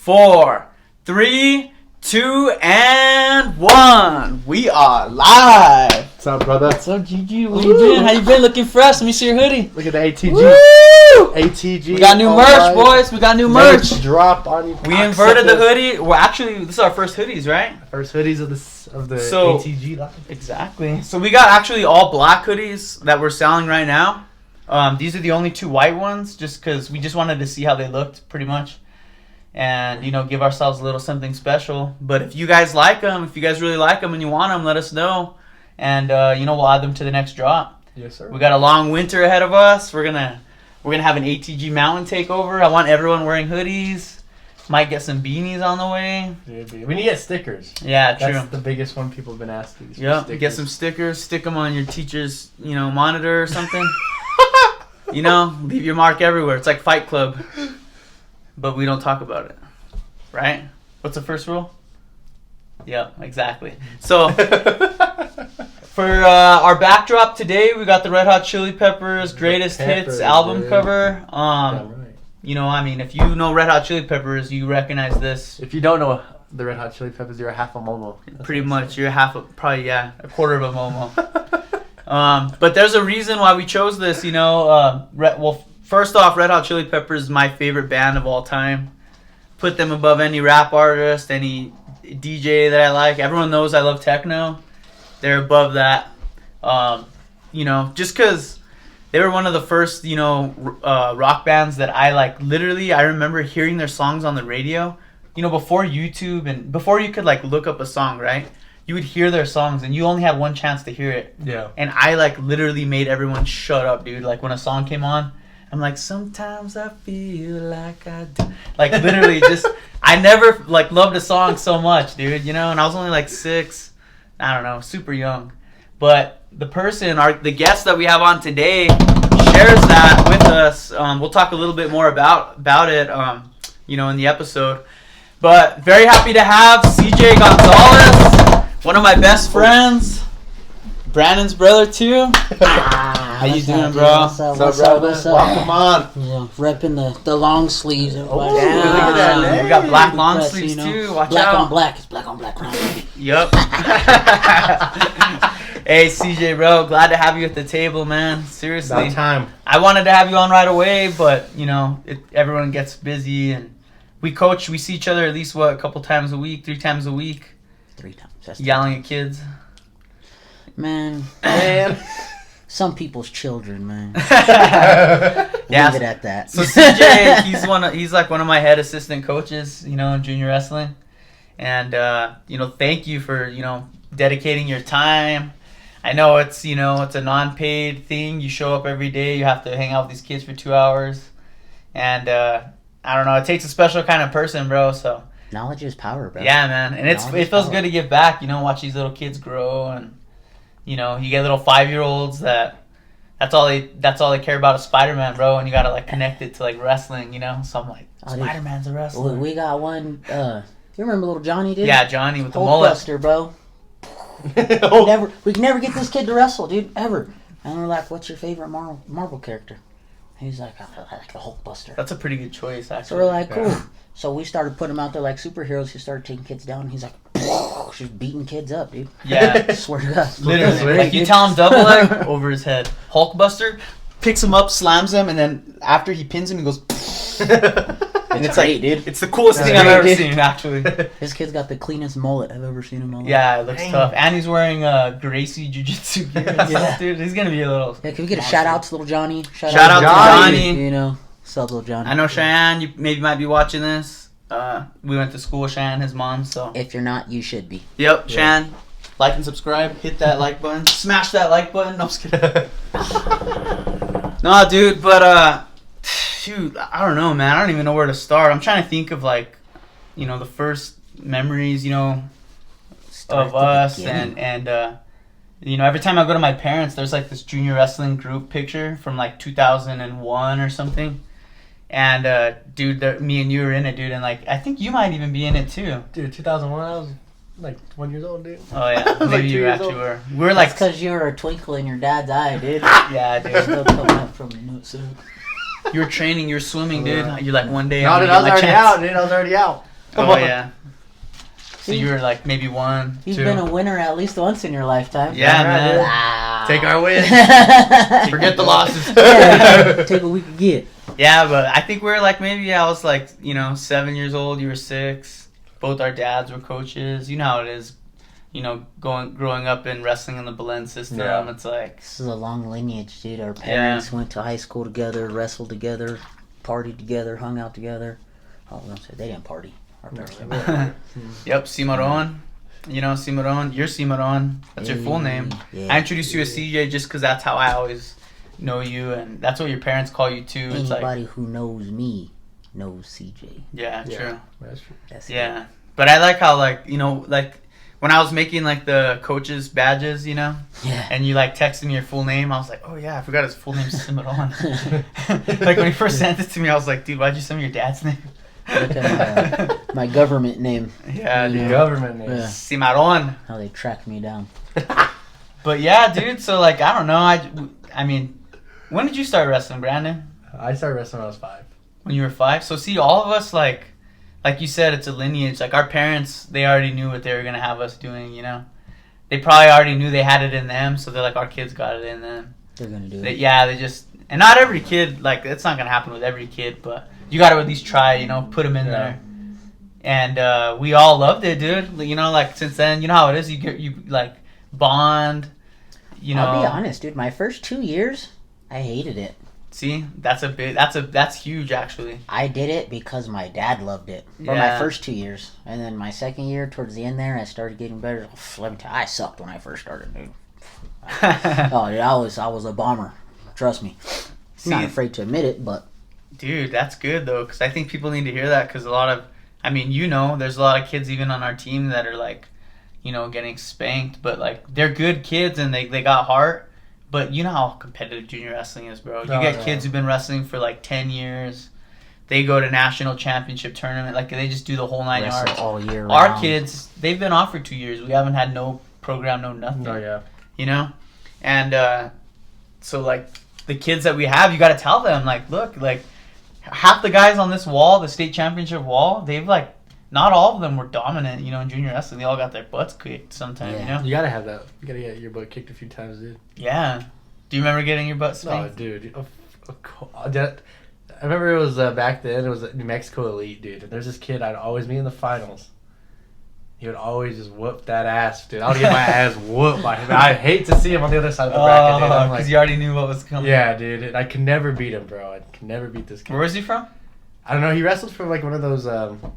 4, 3, 2, and 1. We are live. What's up, brother? What's up, GG? What you been? How you been? Looking fresh. Let me see your hoodie. Look at the ATG. Woo! ATG. We got new merch, boys. We got new merch. Drop on you. We inverted the hoodie. Well, actually, this is our first hoodies, right? First hoodies of the ATG line. Exactly. So we got actually all black hoodies that we're selling right now. These are the only 2 white ones, just because we just wanted to see how they looked, pretty much. And, you know, give ourselves a little something special. But if you guys like them, if you guys really like them and you want them, let us know. And, you know, we'll add them to the next drop. Yes, sir. We got a long winter ahead of us. We're gonna have an ATG mountain takeover. I want everyone wearing hoodies. Might get some beanies on the way. We need to get stickers. Yeah, true. That's the biggest one people have been asking. Yep, get some stickers. Stick them on your teacher's, you know, monitor or something. You know, leave your mark everywhere. It's like Fight Club. But we don't talk about it. Right? What's the first rule? Yeah, exactly. So, for our backdrop today, we got the Red Hot Chili Peppers Greatest Hits album cover. You know, I mean, if you know Red Hot Chili Peppers, you recognize this. If you don't know the Red Hot Chili Peppers, you're a half a Momo. Pretty much. You're a quarter of a Momo. But there's a reason why we chose this, you know. First off, Red Hot Chili Peppers is my favorite band of all time. Put them above any rap artist, any DJ that I like. Everyone knows I love techno. They're above that. You know, just because they were one of the first, you know, rock bands that I like. Literally, I remember hearing their songs on the radio. You know, before YouTube and before you could like look up a song, right? You would hear their songs and you only had one chance to hear it. Yeah. And I like literally made everyone shut up, dude. Like when a song came on, I'm like, sometimes I feel like I do. Like literally just, I never like loved a song so much, dude, you know? And I was only like 6, I don't know, super young. But the guest that we have on today shares that with us. We'll talk a little bit more about it, you know, in the episode. But very happy to have CJ Gonzales, one of my best friends. Brandon's brother too. How you doing, bro? What's up, brother? Welcome on. Yeah, repping the long sleeves. Look at that, man. We got black long sleeves too. Watch black out. On black. It's black on black. Yup. Hey, CJ, bro. Glad to have you at the table, man. Seriously. About time. I wanted to have you on right away, but, you know, everyone gets busy. And we see each other at least, a couple times a week, 3 times a week. 3 times. That's yelling at kids. Man. Some people's children, man. Yeah. Leave it at that. So CJ, he's like one of my head assistant coaches, you know, in junior wrestling. And, you know, thank you for, you know, dedicating your time. I know it's, you know, it's a non-paid thing. You show up every day. You have to hang out with these kids for 2 hours. And, I don't know, it takes a special kind of person, bro, so. Knowledge is power, bro. Yeah, man. And it feels good to give back, you know, watch these little kids grow. And, you know, you get little 5-year-olds that's all they care about is Spider-Man, bro. And you got to, like, connect it to, like, wrestling, you know. So I'm like, Spider-Man's a wrestler. We got one, you remember little Johnny, dude? Yeah, Johnny with the mullet. Hulkbuster, bro. We can never get this kid to wrestle, dude, ever. And we're like, what's your favorite Marvel character? He's like, I like the Hulkbuster. That's a pretty good choice, actually. So we're like, cool. So we started putting him out there like superheroes. He started taking kids down. And he's like, just beating kids up, dude. Yeah. I swear to God. Literally. Like you tell him double leg over his head. Hulkbuster picks him up, slams him, and then after he pins him, he goes. And it's great, like, dude. It's the coolest thing I've ever seen, actually. This kid's got the cleanest mullet I've ever seen in my life. Yeah, it looks tough. And he's wearing Gracie Jiu-Jitsu gear and stuff, dude. He's going to be a little... Yeah, can we get a shout-out to little Johnny? Shout out to Johnny. You know, what's up, little Johnny? I know Cheyenne, you maybe might be watching this. We went to school with Cheyenne, his mom, so... If you're not, you should be. Yep, Cheyenne. Like and subscribe. Hit that like button. Smash that like button. No, I'm just kidding. No, dude, but... Shoot, I don't know, man. I don't even know where to start. I'm trying to think of, like, you know, the first memories, you know, of us. And you know, every time I go to my parents, there's, like, this junior wrestling group picture from, like, 2001 or something. And, dude, me and you were in it, dude. And, like, I think you might even be in it, too. Dude, 2001, I was, like, 1 year old, dude. Oh, yeah. Maybe you actually were. We were, like... That's because you were a twinkle in your dad's eye, dude. Yeah, dude. Still coming up from the nutsack. You were training, you were swimming, dude. You're like, one day No, dude, I was already out, dude. I was already out. Oh yeah. So you were like maybe 1, You've 2. been a winner at least once in your lifetime. Yeah, man. Ah. Take our wins. Forget the losses. Yeah, take what we could get. Yeah, but I think we're like maybe I was like 7 years old. You were 6. Both our dads were coaches. You know how it is. Growing up in wrestling in the Belen system. Yeah. It's like This is a long lineage, dude. Our parents went to high school together, wrestled together, partied together, hung out together. Oh, I was gonna say they didn't party. Our parents didn't. Yep, Cimarron. Cimarron. You're Cimarron. That's your full name. Yeah, I introduced you as CJ just because that's how I always know you, and that's what your parents call you too. It's Anybody like, who knows me knows CJ. yeah, Yeah. true. That's true. That's it. Yeah, but I like how like when I was making like the coaches badges, Yeah. and you like texted me your full name, I was like, oh yeah, I forgot his full name's Cimarron. Like when you first sent it to me, I was like, dude, why'd you send me your dad's name? Look at my government name. Yeah, The dude. government name. Yeah. Cimarron. How they tracked me down. But yeah, dude. So like, I don't know. I mean, when did you start wrestling, Brandon? I started wrestling when I was 5. When you were 5. So see, all of us like you said, it's a lineage. Like our parents, they already knew what they were gonna have us doing. They probably already knew they had it in them. So they're like, our kids got it in them. They're gonna do it. They just, and not every kid. Like it's not gonna happen with every kid, but you got to at least try. Put them in there. And we all loved it, dude. Like since then, you know how it is. You like bond. I'll be honest, dude. My first 2 years, I hated it. See, that's huge actually. I did it because my dad loved it for my first 2 years, and then my second year, towards the end there, I started getting better. Let me tell you, I sucked when I first started, dude. Oh, dude, I was a bomber. Trust me. See, Not afraid to admit it, but dude, that's good though, because I think people need to hear that. Because a lot of, there's a lot of kids even on our team that are like, getting spanked, but like they're good kids and they got heart. But you know how competitive junior wrestling is, bro. You get kids who've been wrestling for like 10 years. They go to national championship tournament. Like they just do the whole 9 yards. all year round. Our kids, they've been off for 2 years. We haven't had no program, no nothing. Oh, yeah. And so like the kids that we have, you got to tell them like, look, like half the guys on this wall, the state championship wall, they've like, not all of them were dominant, in junior wrestling. They all got their butts kicked sometime, You gotta have that. You gotta get your butt kicked a few times, dude. Yeah. Do you remember getting your butt spanked? Oh, dude. I remember it was back then. It was New Mexico Elite, dude. And there's this kid I'd always meet in the finals. He would always just whoop that ass, dude. I would get my ass whooped by him. I hate to see him on the other side of the bracket, dude. I'm like, because you already knew what was coming. yeah, dude. And I could never beat him, bro. I could never beat this kid. Where was he from? I don't know. He wrestled for like one of those.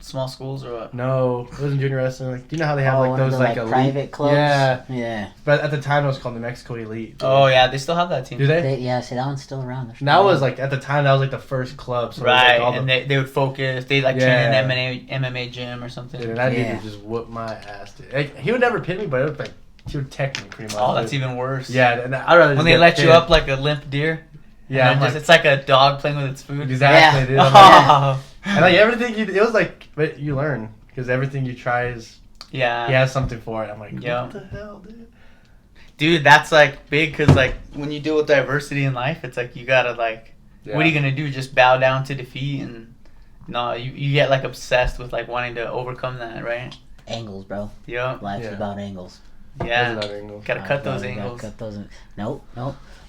Small schools or what? No, it wasn't junior wrestling. Like, do you know how they have like one of those the, like elite private clubs? Yeah, Yeah. but at the time it was called New Mexico Elite. Dude. Oh yeah, they still have that team. Do they? Yeah, see, that one's still around. And that was like at the time that was like the first club. So it was, Right, like, all and the, they would focus. They like Yeah. train in MMA gym or something. dude, and that dude Yeah. would just whoop my ass, dude. Like, he would never pin me, but it was like he would tech me pretty much. Oh, that's dude. even worse. Yeah, and I'd rather When just they get let you pinned. up like a limp deer. Yeah, And I'm it's like a dog playing with its food. exactly, Yeah. dude. I'm like, Oh. and like everything it was like, but you learn because everything you try is Yeah. he has something for it. I'm like, Yeah. what the hell, dude? Dude, that's like big because like when you deal with diversity in life, it's like you gotta like, Yeah. what are you gonna do? Just bow down to defeat? And no, you get like obsessed with like wanting to overcome that, right? Angles, bro. Yep. Life's Yeah. about angles. Yeah. That's another angle. Gotta cut those Gotta angles. Cut those. Nope.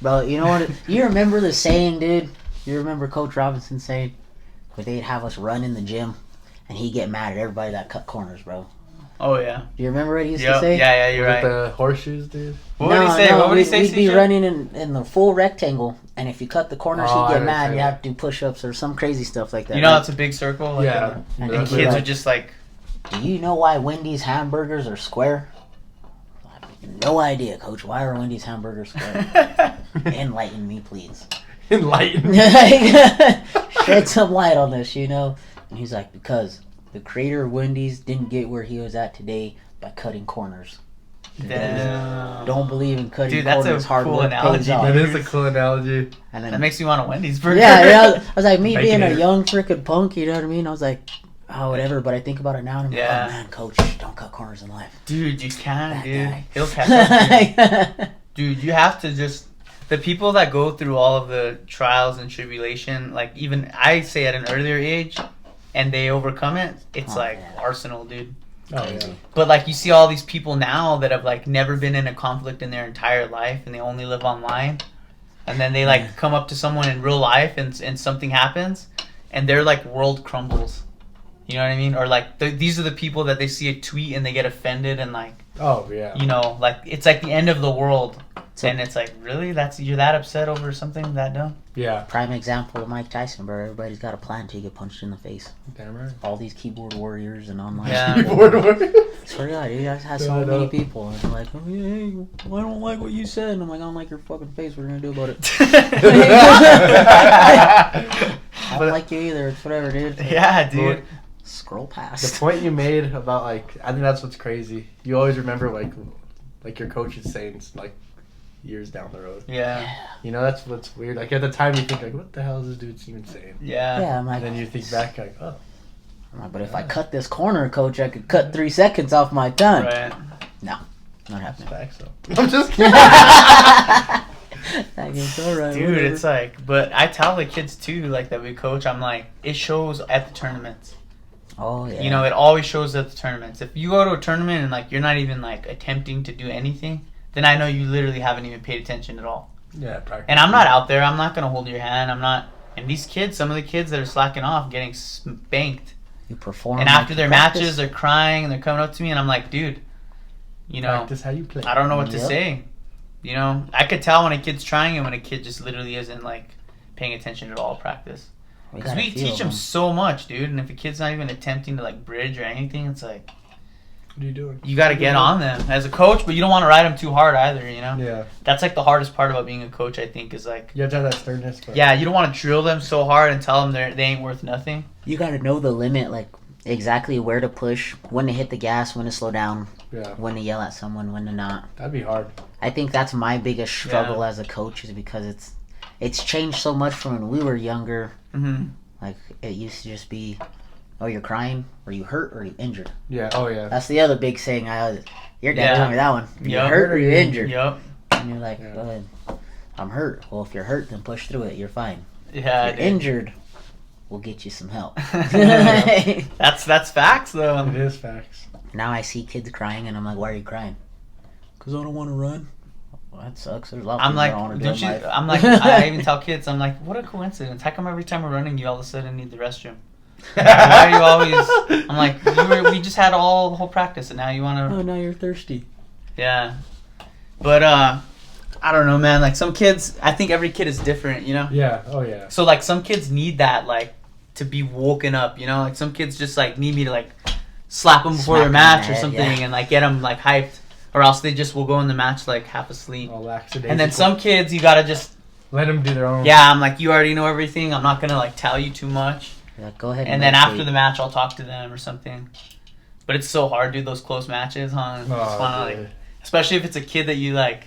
Bro, you know what? You remember the saying, dude? You remember Coach Robinson saying, where they'd have us run in the gym, and he'd get mad at everybody that cut corners, bro. Oh yeah. Do you remember what he used to Yep. say? Yeah, you're With right. the horseshoes, dude. What would he say? What would he say? We'd be CJ? running in the full rectangle, and if you cut the corners, Oh, I he'd get didn't mad. say You that. have to do push-ups or some crazy stuff like that. You know, right? it's a big circle. Like, Yeah. And And he'd be kids like, are just like, do you know why Wendy's hamburgers are square? No idea, Coach. Why are Wendy's hamburgers square? Enlighten me, please. Enlightened. Shed some light on this, And he's like, because the creator of Wendy's didn't get where he was at today by cutting corners. damn. Don't believe in cutting Dude, that's a corners. Hard cool work analogy, pays off. That is a cool analogy. And That then, makes me want a Wendy's burger. yeah, I was like, me being a Baconator. young freaking punk, you know what I mean? I was like, oh, whatever. But I think about it now, and I'm Yeah. like, oh man, Coach, don't cut corners in life. Dude, you can, That dude. guy. He'll catch up to you. Dude, you have to just, the people that go through all of the trials and tribulation, like even I say at an earlier age, and they overcome it, it's Oh, like yeah. Arsenal, dude. Oh yeah. But like you see all these people now that have like never been in a conflict in their entire life, and they only live online, and then they like come up to someone in real life, and something happens, and their like world crumbles. You know what I mean? Or like these are the people that they see a tweet and they get offended, and like, Oh yeah. you know, like it's like the end of the world. So- And it's like, really? You're that upset over something that dumb? Yeah. Prime example of Mike Tyson, bro. Everybody's got a plan to get punched in the face. Damn right. All these keyboard warriors and online Yeah. people. Keyboard warrior. Swear to God, dude, I had Yeah, so I know. many people. And they're like, oh, yeah, hey, I don't like what you said. And I'm like, I don't like your fucking face. What are you going to do about it? I don't like you either. It's whatever, dude. Yeah, dude. Scroll The past. point you made about like, I think that's what's crazy. You always remember like your coach is saying like years down the road. Yeah. You know, that's what's weird. Like at the time you think like, what the hell is this dude even saying? Yeah. Yeah, I'm like, And then you think back like, oh. I'm like, but if I cut this corner, coach, I could cut 3 seconds off my time. Right. Not happening. Facts though. I'm just kidding. That is alright. Dude, it's like, but I tell the kids too, like that we coach, I'm like, it shows at the tournaments. Oh, yeah. You know, it always shows at the tournaments. If you go to a tournament and like you're not even like attempting to do anything, then I know you literally haven't even paid attention at all. Yeah, practice. And I'm not out there. I'm not gonna hold your hand. I'm not. And these kids, some of the kids that are slacking off, getting spanked. You perform. And like after you their practice. matches, they're crying and they're coming up to me, and I'm like, dude, you know, Practice how you play. I don't know what to Yep. say. You know, I could tell when a kid's trying and when a kid just literally isn't like paying attention at all at practice. Because gotta we feel teach them so much, dude. And if a kid's not even attempting to like bridge or anything, it's like What are you doing? you got to get on them as a coach, but you don't want to ride them too hard either. You know, Yeah. that's like the hardest part about being a coach. I think is like, You have to have that sternness. But yeah, you don't want to drill them so hard and tell them they ain't worth nothing. You gotta know the limit, like exactly where to push, when to hit the gas, when to slow down, Yeah. when to yell at someone, when to not. That'd be hard. I think that's my biggest struggle Yeah. as a coach is because it's changed so much from when we were younger. Mm-hmm. Like it used to just be, oh, you're crying, or you hurt, or you injured. Yeah. Oh yeah. That's the other big saying. Your dad Yeah. told me that one. You Yep. hurt or you injured, Yep. and you're like, Yeah. go ahead. I'm hurt. Well, if you're hurt, then push through it. You're fine. Yeah. If you're injured, we'll get you some help. That's facts though. It is facts. Now I see kids crying, and I'm like, why are you crying? Because I don't want to run. Well, that sucks. There's a lot of I'm things like, I don't want to do don't in you? life. I'm like, I even tell kids, I'm like, what a coincidence. How come every time we're running, you all of a sudden need the restroom? Why are you always? I'm like, we just had the whole practice, and now you want to? Oh, now you're thirsty. Yeah. But I don't know, man. Like some kids, I think every kid is different, you know. Yeah. Oh yeah. So like some kids need that like to be woken up, you know. Like some kids just like need me to like slap them before Smack their 'em in match the or head, something, yeah. and like get them like hyped, or else they just will go in the match like half asleep. All lackadaisical. And then some kids, you gotta just Let them do their own. I'm like, you already know everything. I'm not gonna like tell you too much. You're like, go ahead. And then meditate. after the match, I'll talk to them or something. But it's so hard, dude. Those close matches, huh? Just wanna, dude. like, especially if it's a kid that you like.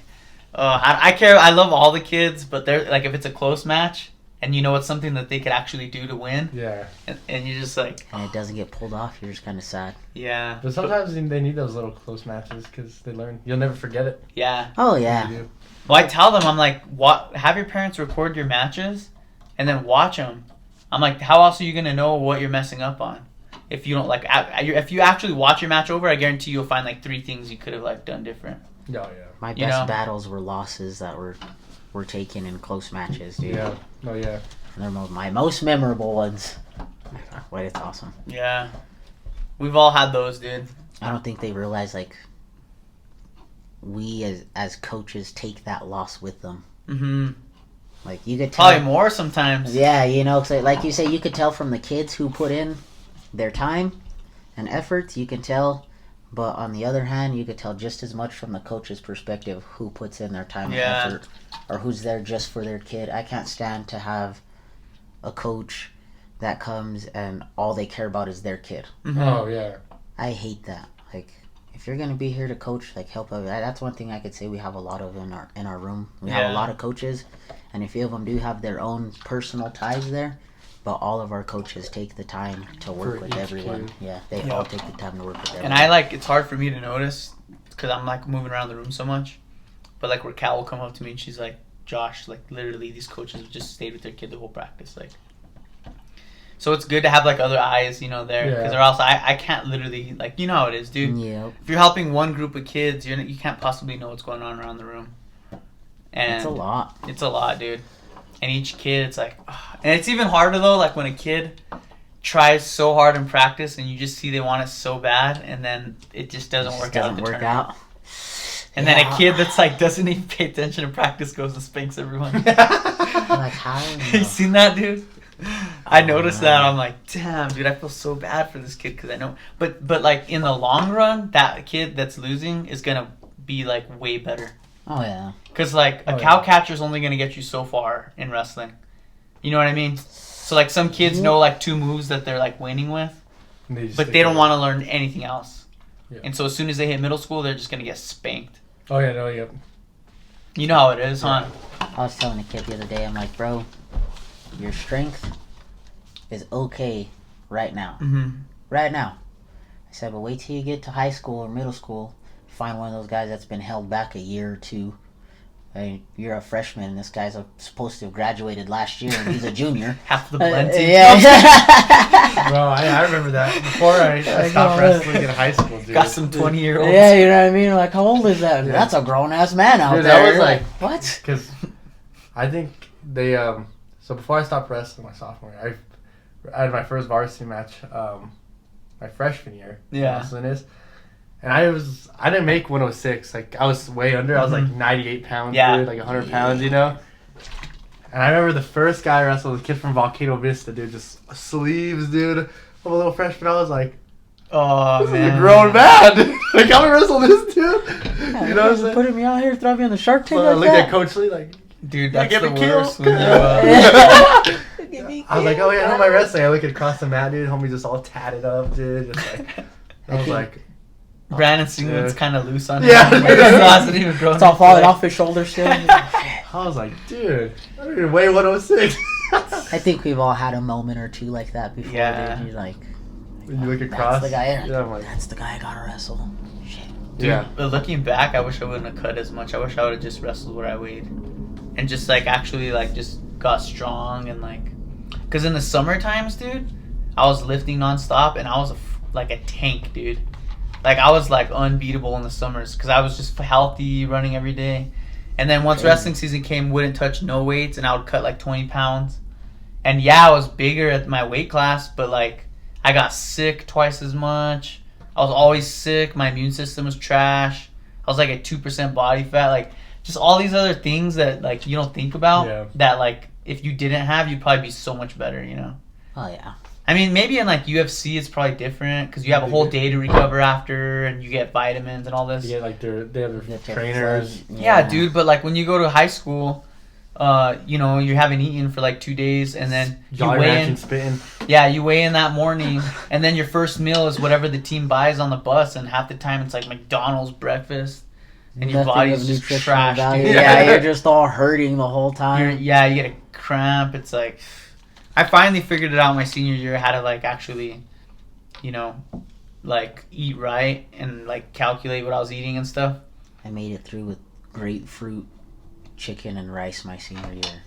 I care. I love all the kids, but they're like, if it's a close match and you know it's something that they could actually do to win, Yeah. and you're just like, and it doesn't get pulled off, you're just kind of sad. yeah. But sometimes they need those little close matches because they learn. You'll never forget it. Yeah. Oh yeah. You do. Well, I tell them, I'm like, have your parents record your matches and then watch them. I'm like, how else are you gonna know what you're messing up on? If you don't like, if you actually watch your match over, I guarantee you'll find like 3 things you could have like done different. Oh yeah. My You best know? battles were losses that were taken in close matches, dude. Yeah. Oh yeah. They're my most memorable ones. Wait, it's awesome. Yeah. We've all had those, dude. I don't think they realize like we as coaches take that loss with them. Mm-hmm. Like you could tell. Probably more sometimes. Yeah, you know, 'cause like you say, you could tell from the kids who put in their time and efforts. You can tell, but on the other hand, you could tell just as much from the coach's perspective who puts in their time Yeah. and effort, or who's there just for their kid. I can't stand to have a coach that comes and all they care about is their kid. Mhm. Oh yeah. I hate that. Like, if you're gonna be here to coach, like help out. That's one thing I could say we have a lot of in our room. We have Yeah. a lot of coaches, and a few of them do have their own personal ties there. But all of our coaches take the time to work For with each everyone. kid. Yeah, they Yeah. all take the time to work with everyone. And I like, it's hard for me to notice because I'm like moving around the room so much. But like Raquel will come up to me and she's like, Josh, like literally these coaches have just stayed with their kid the whole practice. Like, So it's good to have like other eyes, you know, there, because Yeah. or else I can't literally, like, you know how it is, dude. Yep. If you're helping one group of kids, you can't possibly know what's going on around the room. And It's a lot. It's a lot, dude. And each kid, it's like, and it's even harder though, like when a kid tries so hard in practice and you just see they want it so bad, and then it just doesn't work out. Doesn't work out. And then a kid that's like doesn't even pay attention in practice goes and spanks everyone. Like, how? You seen that, dude? I noticed that. I'm like, damn, dude, I feel so bad for this kid because I know. But like in the long run, that kid that's losing is gonna be like way better. Oh yeah. Because like a cow catcher's only gonna get you so far in wrestling. You know what I mean? So like some kids know like 2 moves that they're like winning with, but they don't want to learn anything else. Yeah. And so as soon as they hit middle school, they're just gonna get spanked. Oh yeah, no, yep. You know how it is, huh? I was telling a kid the other day, I'm like, bro, your strength is okay right now. Mm-hmm. Right now. I said, but wait till you get to high school or middle school, find one of those guys that's been held back a year or 2. I mean, you're a freshman, and this guy's supposed to have graduated last year, and he's a junior. Half the blend team. Yeah. Bro, I remember that. Before I stopped wrestling in high school, dude. Got some 20-year-olds. Yeah, you know what I mean? Like, how old is that? Yeah. That's a grown-ass man out dude, there. That was like, what? Because I think they, so before I stopped wrestling my sophomore year, I had my first varsity match my freshman year. Yeah. Wrestling is. And I didn't make 106. Like, I was way under. I was like 98 pounds, dude, like 100 pounds, you know? And I remember the first guy I wrestled was a kid from Volcano Vista, dude, just sleeves, dude. I'm a little freshman. I was like, oh, this man. is a grown man. Like, I'm gonna wrestle this dude. Yeah, you know what I'm saying? Putting me out here, throw me on the Shark Tank. I looked at Coach Lee like, dude, that's get the me killed. worst. When you, I was like, oh yeah, how am I wrestling? I look across the mat, dude. Homie just all tatted up, dude. Just like, I was like, Brandon Singlet's kind of loose on him. Yeah. Like, his hasn't even grown. It's all falling off his shoulders still. I was like, dude, I don't even weigh 106. I think we've all had a moment or two like that before. Yeah. Dude. You're like, When you look across, that's the guy. yeah, I'm like, That's the guy I gotta wrestle. Shit. Dude, yeah. but looking back, I wish I wouldn't have cut as much. I wish I would have just wrestled where I weighed, and just like actually like just got strong and like, cause in the summer times, dude, I was lifting nonstop and I was like a tank, dude. Like I was like unbeatable in the summers because I was just healthy, running every day. And then once wrestling season came, wouldn't touch no weights, and I would cut like 20 pounds. And yeah, I was bigger at my weight class, but like I got sick twice as much. I was always sick. My immune system was trash. I was like at 2% body fat. Like just all these other things that like you don't think about. Yeah. That like if you didn't have, you'd probably be so much better. You know. Oh yeah. I mean, maybe in like UFC, it's probably different because you have a whole day to recover after, and you get vitamins and all this. You get like they have their The trainers. Yeah, dude. But like when you go to high school, you know, you haven't eaten for like 2 days, and then you Jolly weigh Ranch in. and spitting. Yeah, you weigh in that morning, and then your first meal is whatever the team buys on the bus, and half the time it's like McDonald's breakfast, and your Nothing body's of just nutritional trash, value. dude. Yeah, you're just all hurting the whole time. You get a cramp. It's like, I finally figured it out my senior year how to like actually, you know, like eat right and like calculate what I was eating and stuff. I made it through with grapefruit, chicken, and rice my senior year,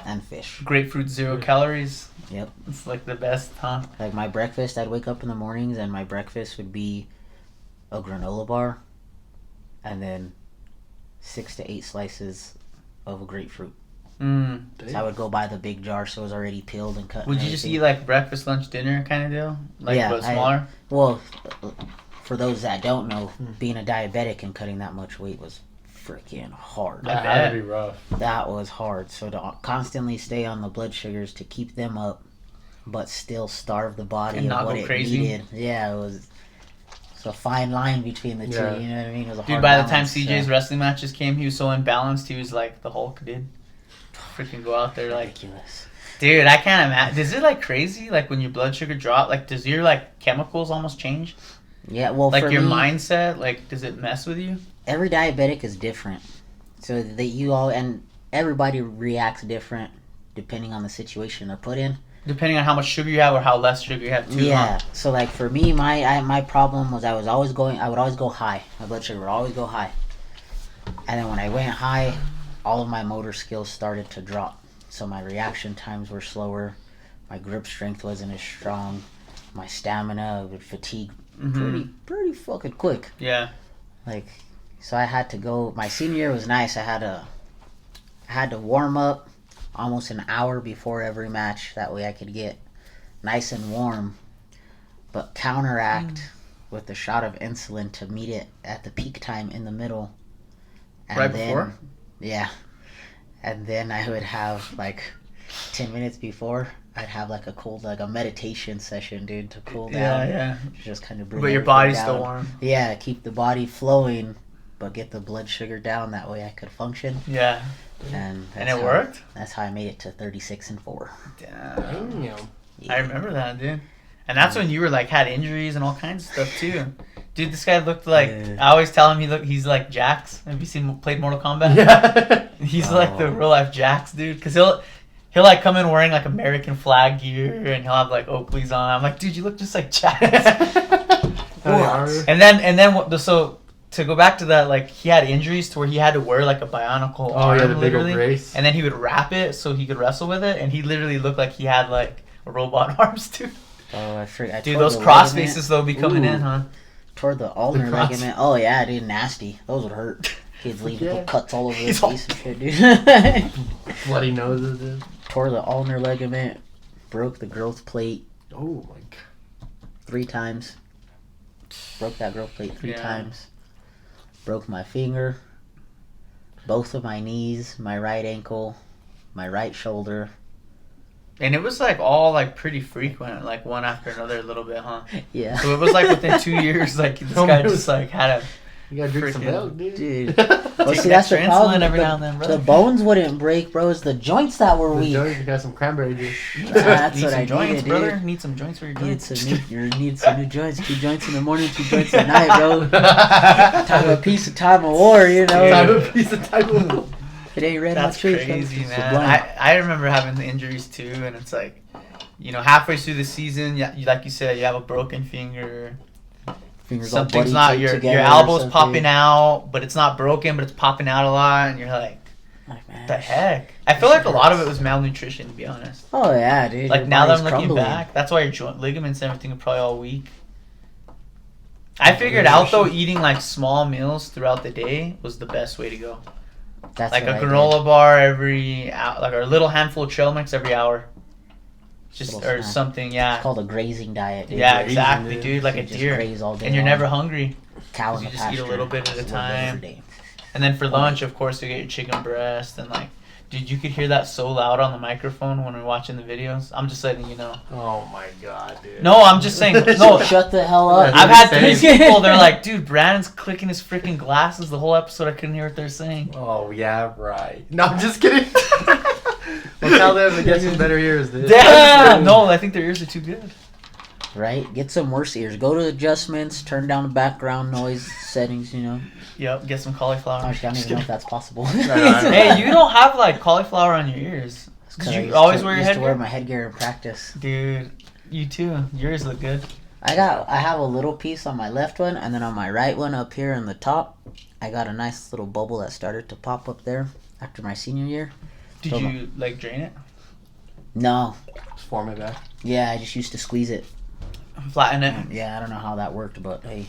and fish. Grapefruit, 0 calories. Yep. It's like the best, huh? Like my breakfast, I'd wake up in the mornings and my breakfast would be a granola bar, and then 6 to 8 slices of a grapefruit. So I would go buy the big jar, so it was already peeled and cut. Would you just eat like breakfast, lunch, dinner kind of deal? Like, Yeah, but smaller? Well, for those that don't know, being a diabetic and cutting that much weight was freaking hard. I That bet. had to be rough. That was hard. So to constantly stay on the blood sugars to keep them up, but still starve the body And of not what go it crazy. needed. Yeah, it was. It's a fine line between the two. Yeah. You know what I mean? It was a Dude, hard by the time balance, CJ's so- wrestling matches came, he was so imbalanced. He was like the Hulk, dude. Freaking go out there like, ridiculous. dude, I can't imagine. Is it like crazy? Like when your blood sugar drop, like does your like chemicals almost change? Yeah, well, Like for your me, mindset, like does it mess with you? every diabetic is different, so that you all and everybody reacts different depending on the situation they're put in. Depending on how much sugar you have or how less sugar you have too. Yeah. Huh? So like for me, my problem was I would always go high. My blood sugar would always go high. And then when I went high, all of my motor skills started to drop. So my reaction times were slower. My grip strength wasn't as strong. My stamina would fatigue pretty fucking quick. Yeah. Like, so I had to go. My senior year was nice. I had to warm up almost an hour before every match. That way I could get nice and warm, but counteract with a shot of insulin to meet it at the peak time in the middle. And right then, before? Yeah. And then I would have like 10 minutes before, I'd have like a cold, like a meditation session, dude, to cool down. Yeah. Just kind of bring But your everything body's down. still warm. Yeah, keep the body flowing, but get the blood sugar down. That way I could function. Yeah. And it worked? That's how I made it to 36-4. Damn. Yeah. I remember that, dude. And that's when you were like had injuries and all kinds of stuff too. Dude, this guy looked like I always tell him he's like Jax. Have you played Mortal Kombat? Yeah. He's like the real life Jax, dude. Cause he'll like come in wearing like American flag gear and he'll have like Oakleys on. I'm like, dude, you look just like Jax. What? And then so to go back to that, like he had injuries to where he had to wear like a bionicle arm, the big old literally, brace. and then he would wrap it so he could wrestle with it, and he literally looked like he had like robot arms too. Oh, I Dude, those cross faces though be coming in, huh? Toward the ulnar ligament. Oh yeah, dude, nasty. Those would hurt. Kids leaving little cuts all over their face and shit, dude. Bloody noses, dude. Tore the ulnar ligament. Broke the growth plate Oh my god. 3 times. Broke that growth plate 3 Yeah. times. Broke my finger. Both of my knees, my right ankle, my right shoulder. And it was like all like pretty frequent, like one after another a little bit, huh? Yeah. So it was like within 2 years, like this guy just like had a You gotta drink some Freaking- milk, dude. Dude. Well, Take see, that's the extra problem. insulin every the, now and then, the brother. bones wouldn't break, bro. It's the joints that were The weak. joints, you got some cranberry juice. That's need what some I joints, needed, brother. dude. Need some joints for your Need joints. some new joints. 2 joints in the morning, 2 joints at night, bro. Time of peace, and time of war, you know. Type of piece of type of. It ain't red That's hot chili. crazy, It's man. sublime. I remember having the injuries too, and it's like, you know, halfway through the season, like you said, you have a broken finger. Fingers all Something's buddy not taped your together or elbow's something. popping out, but it's not broken, but it's popping out a lot, and you're like, Like, man, what the heck? I feel like a lot of it was malnutrition, to be honest. Oh yeah, dude. Like your now that body's I'm looking crumbling. back, that's why your joint ligaments and everything are probably all weak. I figured out though, eating like small meals throughout the day was the best way to go. That's Like a what I did. granola bar every hour, like a little handful of trail mix every hour, just Little or snack. something. It's Yeah, called a grazing diet, dude. yeah, Grazing, exactly, dude. dude. Like You a just deer, graze all day and you're long. never hungry. Cow in you the just eat a pasture. little bit at a Just little bit time. every day. And then for lunch, of course, you get your chicken breast and like. Dude, you could hear that so loud on the microphone when we're watching the videos. I'm just letting you know. Oh my god, dude. No, I'm just saying. No, Shut the hell up. I've had Insane. three people. They're like, dude, Brandon's clicking his freaking glasses the whole episode. I couldn't hear what they're saying. Oh yeah, right. No, I'm just kidding. Well, tell them to get some better ears, dude. Damn! No, I think their ears are too good. Right? Get some worse ears. Go to adjustments. Turn down the background noise settings. You know. Yep, get some cauliflower. Actually, I don't even know if that's possible. Hey, you don't have like cauliflower on your ears. Did I you used always to- wear your used to wear headgear? my headgear in practice. Dude, you too. Yours look good. I have a little piece on my left one, and then on my right one up here in the top, I got a nice little bubble that started to pop up there after my senior year. Did Hold you like drain it? No. Just form it back. Yeah, I just used to squeeze it. Flatten it? Yeah, I don't know how that worked, but hey.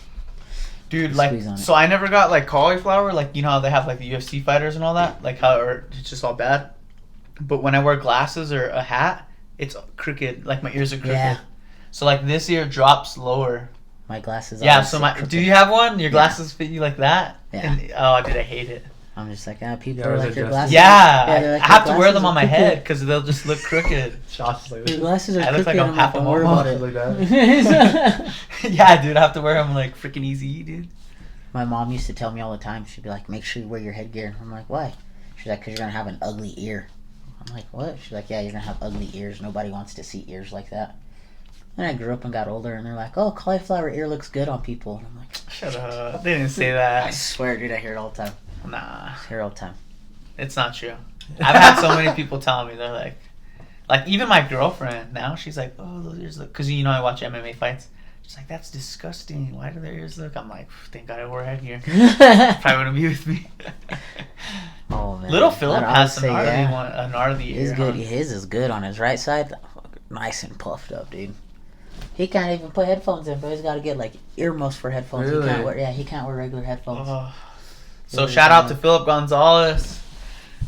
Dude, Squeeze on like, it. so I never got like cauliflower. Like, you know how they have like the UFC fighters and all that? Like, how or it's just all bad. But when I wear glasses or a hat, it's crooked. Like, my ears are crooked. Yeah. So, like, this ear drops lower. My glasses Yeah, always so sit my. crooked. Do you have one? Your glasses fit you like that? Yeah. And, oh, dude, I hate it. I'm just like, people Yeah, are those like are your just- glasses. Yeah, they're like, I have your to wear glasses them on are my crooked. head because they'll just look crooked. Shots like Your this. glasses are I look crooked. like I'm half a don't worry momo. about it. Like that. Yeah, dude, I have to wear them like freaking easy, dude. My mom used to tell me all the time. She'd be like, make sure you wear your headgear. I'm like, why? She's like, because you're going to have an ugly ear. I'm like, what? She's like, yeah, you're going to have ugly ears. Nobody wants to see ears like that. And I grew up and got older, and they're like, oh, cauliflower ear looks good on people. And I'm like, Shut up. They didn't say I that. swear, dude, I hear it all the time. Nah, I hear it all the time. it's not true. I've had so many people tell me, they're like even my girlfriend now, she's like, oh, those ears look, because you know I watch MMA fights. She's like, that's disgusting. Why do their ears look? I'm like, thank God I wore a headgear. Probably wouldn't be with me. Oh, man. Little Philip I'd has say, a gnarly ear. His good. huh? His is good on his right side. nice and puffed up, dude. He can't even put headphones in, bro. He's got to get like earmuffs for headphones. Really? He can't wear regular headphones. So shout out to Philip Gonzales,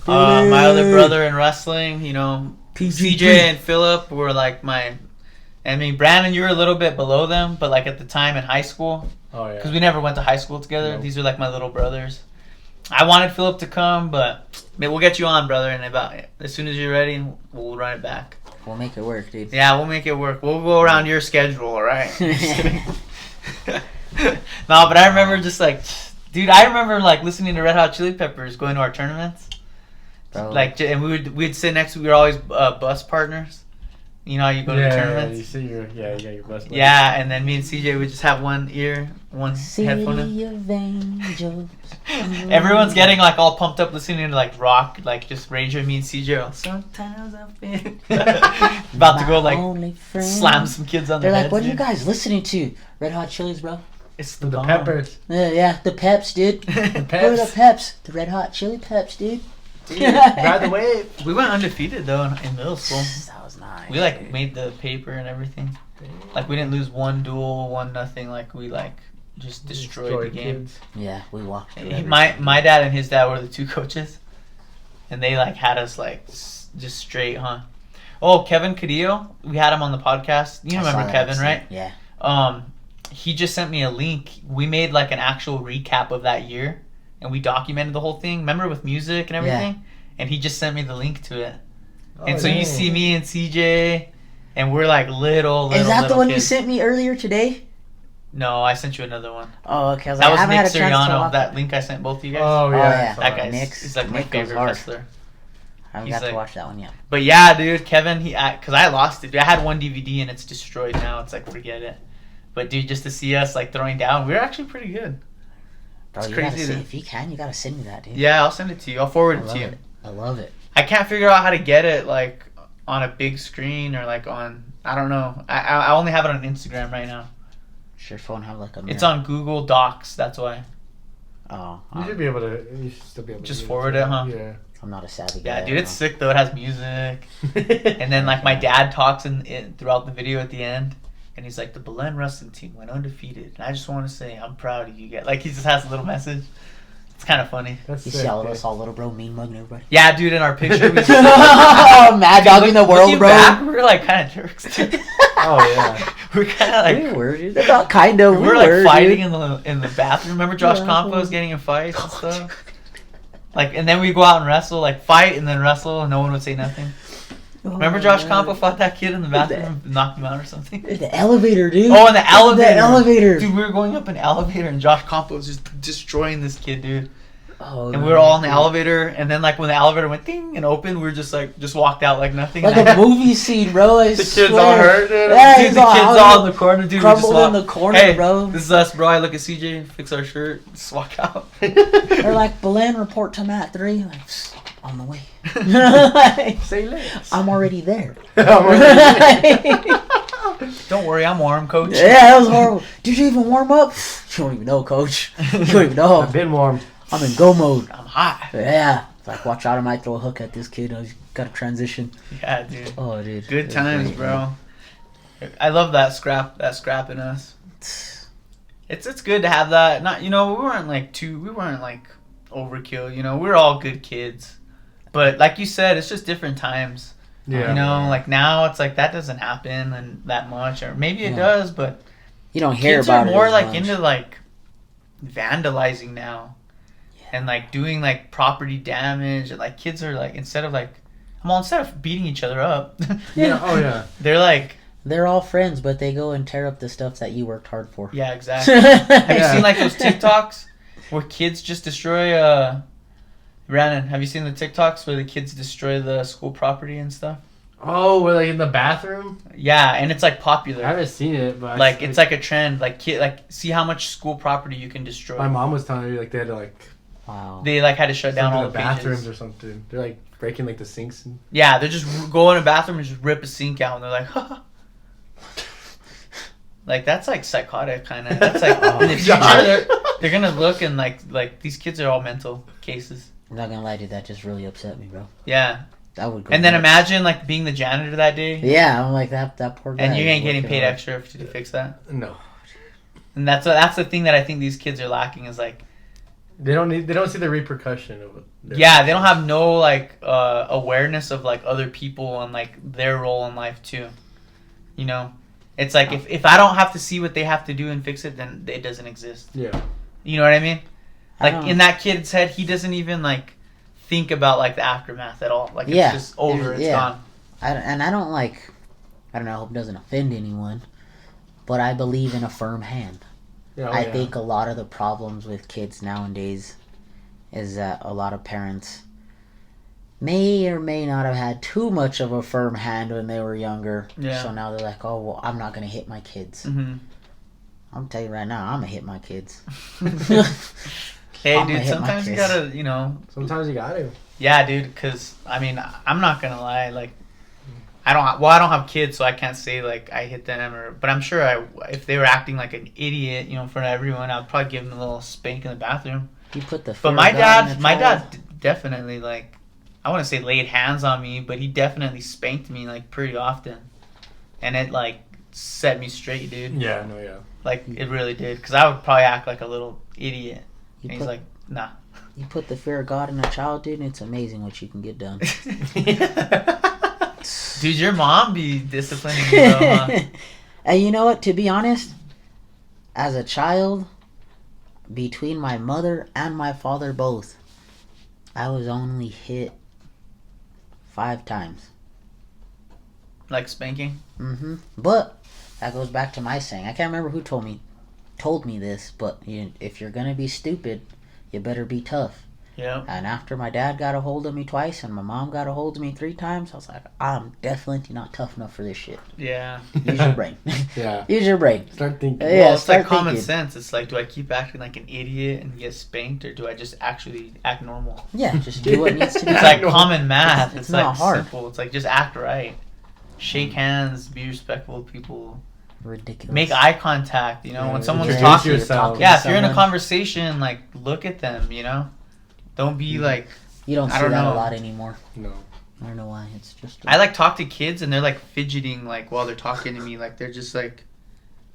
my other brother in wrestling. You know, CJ and Philip were like Brandon, you were a little bit below them, but like at the time in high school, because we never went to high school together. Nope. These are like my little brothers. I wanted Philip to come, but we'll get you on, brother, and as soon as you're ready, we'll run it back. We'll make it work, dude. Yeah, we'll make it work. We'll go around your schedule, all right? No, but I remember just like, dude, I remember like listening to Red Hot Chili Peppers, going to our tournaments. Bro. Like, and we'd sit next to, we were always bus partners. You know how you go to tournaments? You see you got your bus buddy. Yeah, and then me and CJ would just have one headphone in. City of Angels. Everyone's getting like all pumped up listening to like rock, like just Rage with me and CJ. Are, sometimes I feel about to go like slam some kids on They're the like, heads, what are you dude. guys listening to? Red Hot Chilies, bro. It's The bomb. Peppers. Yeah, the Peps, dude. The Who are the Peps. Peps? The Red Hot Chili Peps, dude. Dude, ride the wave. We went undefeated though in middle school. That was nice. We like dude. made the paper and everything. Like we didn't lose one duel, one nothing. Like we like just destroyed the game. Kids. Yeah, we walked through My dad and his dad were the two coaches, and they like had us like just straight, huh? Oh, Kevin Cadillo, we had him on the podcast. You I saw remember that Kevin, episode. right? Yeah. He just sent me a link. We made like an actual recap of that year, and we documented the whole thing. Remember with music and everything? Yeah. And he just sent me the link to it. Oh, And so you dang. see me and CJ, and we're like little Is that the one you kids. sent me earlier today? No, I sent you another one. Oh, okay. I was That like, was I haven't Nick had a chance to Siriano. watch That link I sent both of you guys. Oh, yeah. yeah. I saw That that. guy's Nick's- he's like my Nick goes favorite hard. wrestler. I haven't He's got to like- watch that one yet. But yeah, dude, Kevin, because I lost it. Dude, I had one DVD and it's destroyed now. It's like, forget it. But dude, just to see us like throwing down, we were actually pretty good. Bro, It's you gotta crazy send, to- if you can, you gotta send me that, dude. Yeah, I'll send it to you. I'll forward I it love to you. it. I love it. I can't figure out how to get it like on a big screen or like on, I don't know. I only have it on Instagram right now. Does your phone have like a mirror? It's on Google Docs, that's why. Oh, You should be able to. You should still be able to Just do forward too. it, huh? Yeah. I'm not a savvy guy. Yeah, dude, I it's don't sick though. It has music. And then like my dad talks throughout the video at the end, and he's like, the Belen wrestling team went undefeated, and I just want to say I'm proud of you guys. Like he just has a little message. It's kind of funny. That's You sick, see all of dude. us, all little bro, mean mugging everybody. Yeah, dude, in our picture, we just Mad dog in the world, looking bro. back, we're like kind of jerks, dude. Oh, yeah. We're kind of We like were, dude. Not kind of. we're like fighting in the bathroom. Remember Josh Yeah. Campos getting in fights and stuff. Like, and then we go out and wrestle, like fight and then wrestle, and no one would say nothing. Remember Josh Campo fought that kid in the bathroom and knocked him out or something? The elevator, dude. Oh, in the elevator. The elevator. Dude, we were going up an elevator and Josh Campo was just destroying this kid, dude. Oh, And we were all in the elevator, and then like when the elevator went ding and opened, we were just walked out like nothing. Like And a movie scene, bro. I The kids swear. all hurt, dude. Yeah, Dude, he's the kids all in the corner, dude. We just crumbled in walk, the corner, hey, bro. This is us, bro. I look at CJ, fix our shirt, just walk out. They're like, Belen, report to Mat 3. Like, on the way. Like, Say less. I'm already there. Don't worry, I'm warm, coach. Yeah, that was horrible. Did you even warm up? You don't even know, coach. You don't even know. I've been warm. I'm in go mode. I'm hot. Yeah. It's like, watch out, I might throw a hook at this kid. I got to transition. Yeah, dude. Oh, dude. It Good was times, great, bro. I love that scrap in us. It's good to have that. Not we weren't like overkill. We were all good kids. But like you said, it's just different times. Yeah. Like now it's like that doesn't happen and that much, or maybe it Yeah. does, but You don't hear kids about are it more as like much. into like vandalizing now. And like doing like property damage, and like kids are like instead of beating each other up, Yeah. Oh, yeah. they're like, They're all friends, but they go and tear up the stuff that you worked hard for. yeah, exactly. Have you Yeah. seen like those TikToks where kids just destroy? Brandon, have you seen the TikToks where the kids destroy the school property and stuff? Oh, we're like in the bathroom? Yeah, and it's like popular. I haven't seen it, but Like it's like a trend. Like see how much school property you can destroy. my mom was telling me like they had to like Wow. They like had to shut down down all the the bathrooms pages. or something. They're like breaking like the sinks. And... Yeah, they're just go in a bathroom and just rip a sink out, and they're like, like that's like psychotic kind of. That's like in the future they're gonna look and like these kids are all mental cases. I'm not gonna lie, dude. That just really upset me, bro. Yeah, That would go. And then nuts. imagine like being the janitor that day. Yeah, I'm like that poor guy. And you ain't getting working paid hard. extra to fix that. No. And that's the thing that I think these kids are lacking is like, They don't see the repercussion of it. yeah, they don't have no like awareness of like other people and like their role in life too. You know, it's like if I don't have to see what they have to do and fix it, then it doesn't exist. Yeah. You know what I mean? I Like don't- in that kid's head, he doesn't even like think about like the aftermath at all. Like Yeah. it's just over. It's Yeah. gone. I don't like. I don't know. I hope it doesn't offend anyone, but I believe in a firm hand. Yeah, I think a lot of the problems with kids nowadays is that a lot of parents may or may not have had too much of a firm hand when they were younger. Yeah. So now they're like, oh, well, I'm not going to hit my kids. Mm-hmm. I'm telling you right now, I'm going to hit my kids. Hey, I'm gonna dude. hit Sometimes my you kids. gotta, you know. sometimes you got to. Yeah, dude. Because I mean, I'm not gonna lie. Like, I don't have kids, so I can't say like I hit them but I'm sure if they were acting like an idiot, you know, in front of everyone, I'd probably give them a little spank in the bathroom. You put the fear But my of God in a child. dad definitely like, I want to say laid hands on me, but he definitely spanked me like pretty often, and it like set me straight, dude. Yeah, no, yeah. Like it really did, because I would probably act like a little idiot. You And he's put, like, nah. you put the fear of God in a child, dude, and it's amazing what you can get done. Dude, your mom be disciplining you, though, huh? And you know what? To be honest, as a child, between my mother and my father both, I was only hit 5 times. Like spanking? But that goes back to my saying. I can't remember who told me this, but if you're gonna be stupid, you better be tough. Yeah. And after my dad got a hold of me twice and my mom got a hold of me 3 times, I was like, I'm definitely not tough enough for this shit. Yeah. Use your brain. Yeah. Use your brain. Start thinking. Yeah, Well, it's like start common thinking. sense. It's like, do I keep acting like an idiot and get spanked, or do I just actually act normal? Yeah, just do what needs to be It's done. like common math. It's It's not like hard. simple. It's like just act right. Shake hands. Be respectful to people. Ridiculous. Make eye contact. You know, Yeah, when someone's introduce talking. yourself. Yeah, if you're in a someone. conversation, like look at them. You know, don't be like. You don't I see don't that know. a lot anymore. No. I don't know why. It's just. I like talk to kids and they're like fidgeting like while they're talking to me. Like they're just like,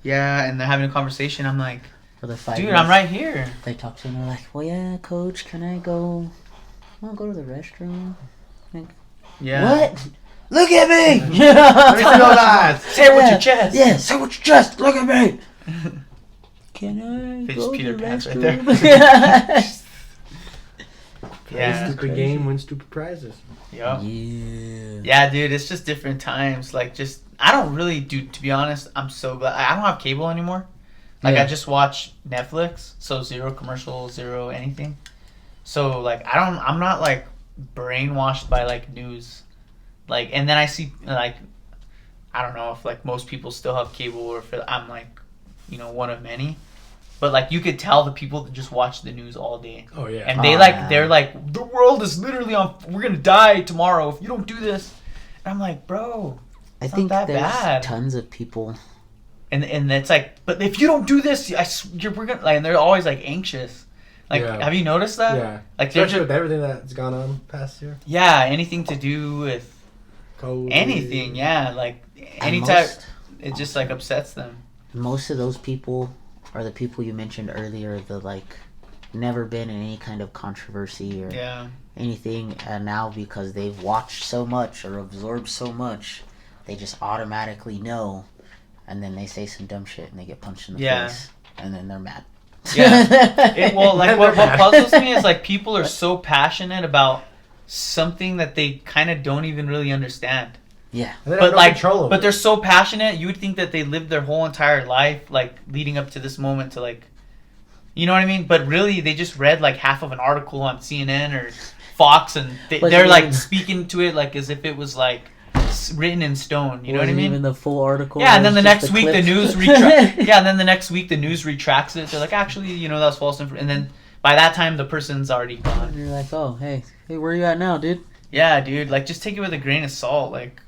yeah, and they're having a conversation. I'm like, for the 5 dude, years, I'm right here. They talk to me. They're like, well, yeah, coach, can I go? I want to go to the restroom. Yeah. What? Look at me! Let me see those eyes. Say it with your chest. Yeah, say what your chest. Look at me. Can I Fidget go to Peter the Pants right restroom? Yeah. Stupid game wins stupid prizes. Yep. Yeah. Yeah, dude, it's just different times. Like, just I don't really do. To be honest, I'm so glad I don't have cable anymore. Like, Yeah. I just watch Netflix, so 0 commercials, 0 anything. So like, I'm not like brainwashed by like news. Like, and then I see like, I don't know if like most people still have cable or if I'm like, you know, one of many. But like, you could tell the people that just watch the news all day. Oh yeah. And they Oh, like yeah. they're like, the world is literally on. We're gonna die tomorrow if you don't do this. And I'm like, bro. I It's think not that there's bad. tons of people. And it's like, but if you don't do this, we're gonna like. And they're always like anxious. Like, Yeah. have you noticed that? Yeah. Like they're Especially just, with everything that's gone on past year. yeah, anything to do with COVID. anything. Yeah, like And anytime it just like upsets them. Most of those people are the people you mentioned earlier. The like, never been in any kind of controversy or Yeah. anything, and now because they've watched so much or absorbed so much, they just automatically know, and then they say some dumb shit and they get punched in the Yeah. face, and then they're mad. Yeah. Well, like what They're mad. puzzles me is like people are so passionate about something that they kind of don't even really understand. Yeah. And they have But no like, control over but it. they're so passionate. You would think that they lived their whole entire life, like leading up to this moment, to like, you know what I mean? But really, they just read like half of an article on CNN or Fox, and Wasn't they're like even- speaking to it like as if it was like written in stone. You know what I Wasn't mean? Even the full article. Yeah, and it then the was just next week the clips. news retracts. Yeah, and then the next week the news retracts it. They're like, actually, you know, that was false information. And then by that time, the person's already gone. And you're like, oh, hey, where you at now, dude? Yeah, dude. Like, just take it with a grain of salt. Like,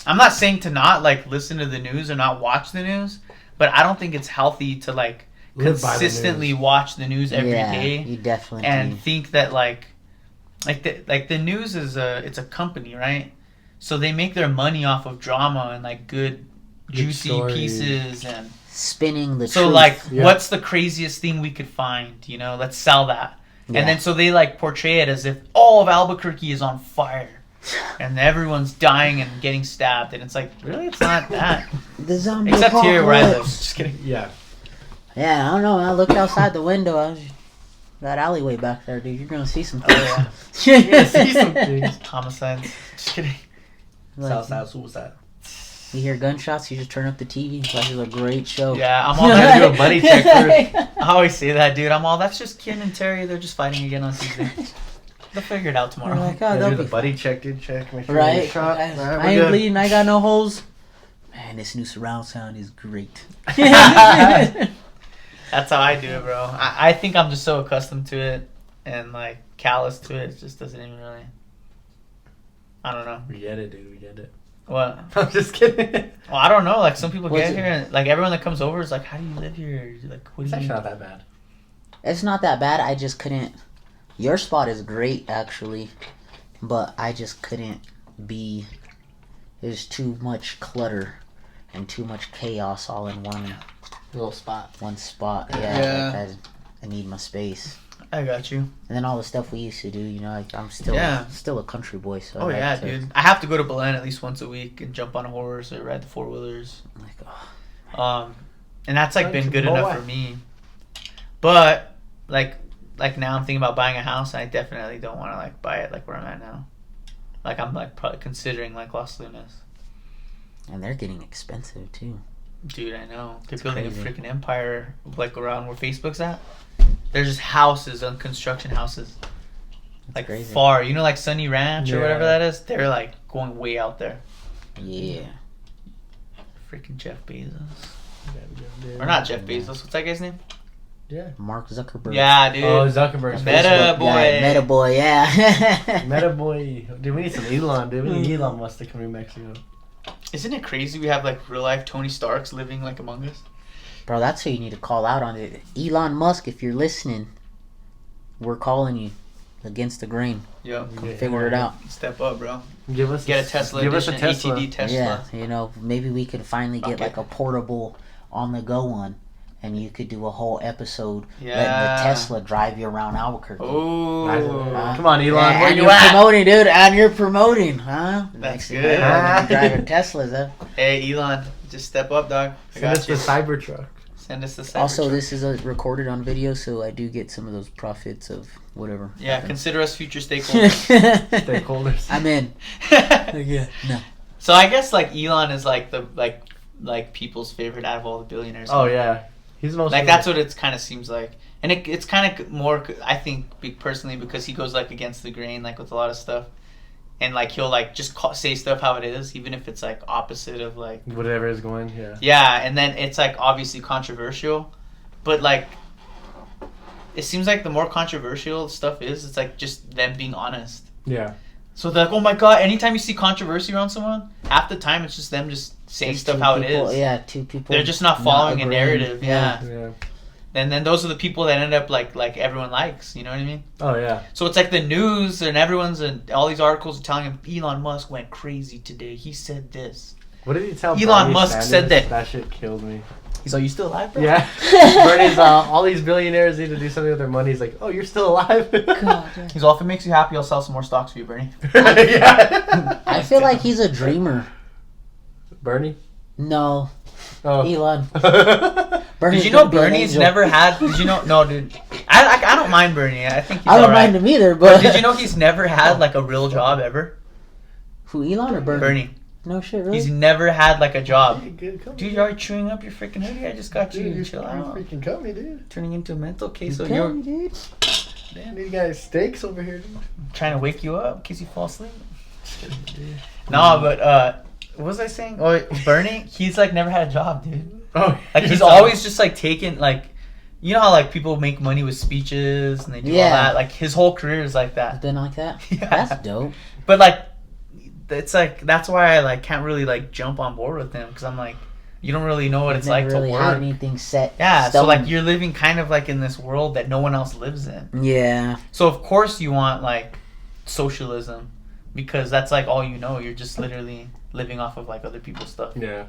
I'm not saying to not like listen to the news or not watch the news, but I don't think it's healthy to like Live by the consistently news. watch the news every day You definitely and do. think that like, like the news is it's a company, right? So they make their money off of drama and like good juicy stories. pieces and Spinning the so truth. like Yeah. what's the craziest thing we could find, you know, let's sell that. Yeah. And then so they like portray it as if all of Albuquerque is on fire and everyone's dying and getting stabbed, and it's like, really, it's not that. The zombie Except here where I live. apocalypse. Just kidding. Yeah. Yeah, I don't know. I looked outside the window. That alleyway back there, dude. You're gonna see some. Oh You're gonna see some things. Homicides. Just kidding. Like, Southside suicide. you hear gunshots, you just turn up the TV. This is a great show. Yeah, I'm all Gotta that. do a buddy check first. I always say that, dude. I'm all, that's just Ken and Terry. They're just fighting again on TV. They'll figure it out tomorrow. You're like, oh, Yeah, they'll do be the buddy check, dude. Check. Make sure right. you're shot. I, Alright, I we're ain't good. bleeding. I got no holes. Man, this new surround sound is great. That's how I do it, bro. I think I'm just so accustomed to it and like callous to it. It just doesn't even really. I don't know. We get it, dude. We get it. What? I'm just kidding. Well, I don't know. Like some people What's get it? here and like everyone that comes over is like, "How do you live here?" Like, what It's do actually you? not that bad. It's not that bad. I just couldn't. Your spot is great, actually, but I just couldn't be. There's too much clutter and too much chaos all in Little spot. one spot. Yeah. Yeah, like I need my space. I got you. And then all the stuff we used to do, you know, like I'm still Yeah. still a country boy. So Oh I like yeah, to, dude. I have to go to Belen at least once a week and jump on a horse or ride the 4-wheelers. Like, oh, And that's like been Country good enough boy. for me. But like now I'm thinking about buying a house, and I definitely don't want to like buy it like where I'm at now. Like I'm like probably considering like Los Lunas. and they're getting expensive too. Dude, I know. They're It's building crazy. a freaking empire like around where Facebook's at. There's just houses on construction houses. It's Like crazy. far. You know like Sunny Ranch or Yeah. whatever that is? They're like going way out there. Yeah. Freaking Jeff Bezos. Yeah. Or not Jeff Bezos. What's that guy's name? Yeah. Mark Zuckerberg. Yeah, dude. Oh, Zuckerberg's Meta Facebook. boy. Yeah, Meta boy. Yeah. Meta boy. Dude, we need some Elon, dude. We need Elon Musk to come to Mexico. Isn't it crazy we have like real life Tony Starks living like among us? Bro, that's who you need to call out on it. Elon Musk, if you're listening, we're calling you against the grain. Yo, Yeah. Figure it out. step up, bro. Give us Get a Tesla Give us a edition, Tesla. ATD Tesla. Yeah, you know, maybe we could finally get Okay. like a portable on the go one, and you could do a whole episode letting Yeah. the Tesla drive you around Albuquerque. Oh, Come on, Elon. Yeah, Where and you you're at? promoting, dude, and you're promoting, huh? That's thing, good. everyone's driving Teslas, huh? hey Elon, just step up, dog. I Send us got the you. Cybertruck. Send us the Cybertruck. Also, this is recorded on video, so I do get some of those profits of whatever. Yeah, consider us future stakeholders. Stakeholders. I'm in. Yeah. No. So I guess like Elon is like the like people's favorite out of all the billionaires. Oh yeah, he's the most. Like that's what it kind of seems like, and it's kind of more. I think personally because he goes like against the grain, like with a lot of stuff, and like he'll like just say stuff how it is, even if it's like opposite of like whatever is going. Yeah. yeah, and then it's like obviously controversial, but like it seems like the more controversial stuff is, it's like just them being honest. Yeah. So they're like, oh my god, anytime you see controversy around someone, half the time it's just them just saying Just stuff two how people, it is. Yeah, two people. They're just not following a agreeing. narrative. Yeah. Yeah. And then those are the people that end up like everyone likes. You know what I mean? Oh yeah. So it's like the news and everyone's and all these articles are telling him Elon Musk went crazy today. He said this. What did he tell? Elon Bernie Musk Sanders? said that. That shit killed me. He's like, you still alive, bro? Yeah. Bernie's all these billionaires need to do something with their money. He's like, oh, you're still alive. God, yeah. He's all, if it makes you happy, I'll sell some more stocks for you, Bernie. Yeah. I feel like he's a dreamer. Bernie. No, Oh. Elon. Bernie's Did you know gonna be an Bernie's angel. never had? Did you know? No, dude. I don't mind Bernie. I think he's I don't alright. mind him either, But but did you know he's never had like a real job ever? who, Elon or Bernie? Bernie. No shit, really. He's never had like a job. Good company. Dude, you're already chewing up your freaking hoodie. I just got you. Dude, Chill you're out. freaking company, dude. Turning into a mental case. So Okay, you're dude. Damn, these guys steaks over here, dude. trying to wake you up in case you fall asleep. No, but what was I saying? Oh, Bernie, he's like never had a job, dude. Oh, Like he's always just like taking like, you know how like people make money with speeches and they do all Yeah. that. Like his whole career is like It's that. been like that. Yeah. That's dope. But like, it's like that's why I like can't really like jump on board with him because I'm like, you don't really know what You've it's like never to really had work. anything set. Yeah, so stone. like you're living kind of like in this world that no one else lives in. Yeah. So of course you want like socialism, because that's like all you know. You're just literally living off of like other people's stuff. Yeah.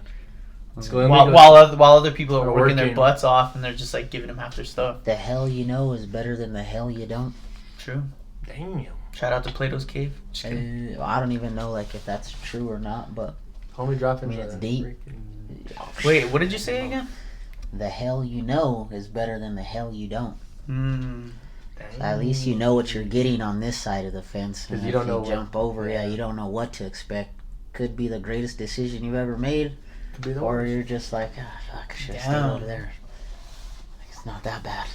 While other people are working their butts off and they're just like giving them half their stuff. The hell you know is better than the hell you don't. True. Damn. Shout out to Plato's Cave. I don't even know like if that's true or not, but Homie dropping. I mean, it's deep. Wait, what did you say again? The hell you know is better than the hell you don't. Mm. So at least you know what you're getting on this side of the fence. Because And you if don't know jump over, you don't know what to expect. Could be the greatest decision you've ever made, or you're just like, fuck, I should have stayed over there. Like, it's not that bad.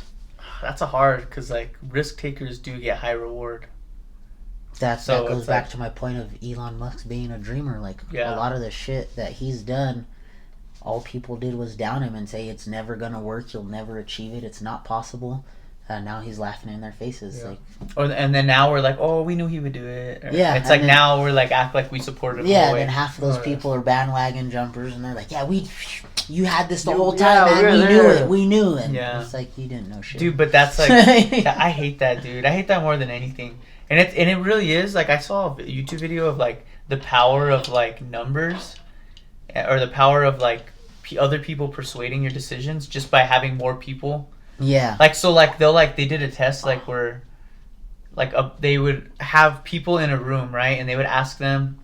That's a hard, because like risk takers do get high reward. That goes back to my point of Elon Musk being a dreamer. Like a lot of the shit that he's done, all people did was down him and say it's never gonna work. You'll never achieve it. It's not possible. And now he's laughing in their faces. Yeah. Like, and then now we're like, oh, we knew he would do it. Or, it's like then, now we're like act like we supported him. Yeah, and then half of those people are bandwagon jumpers, and they're like, you had this the whole time, man. We knew it. Yeah, it's like you didn't know shit, dude. But that's like, I hate that, dude. I hate that more than anything. And it really is like I saw a YouTube video of like the power of like numbers, or the power of like other people persuading your decisions just by having more people. Yeah. Like so, like they did a test like where, like they would have people in a room, right, and they would ask them,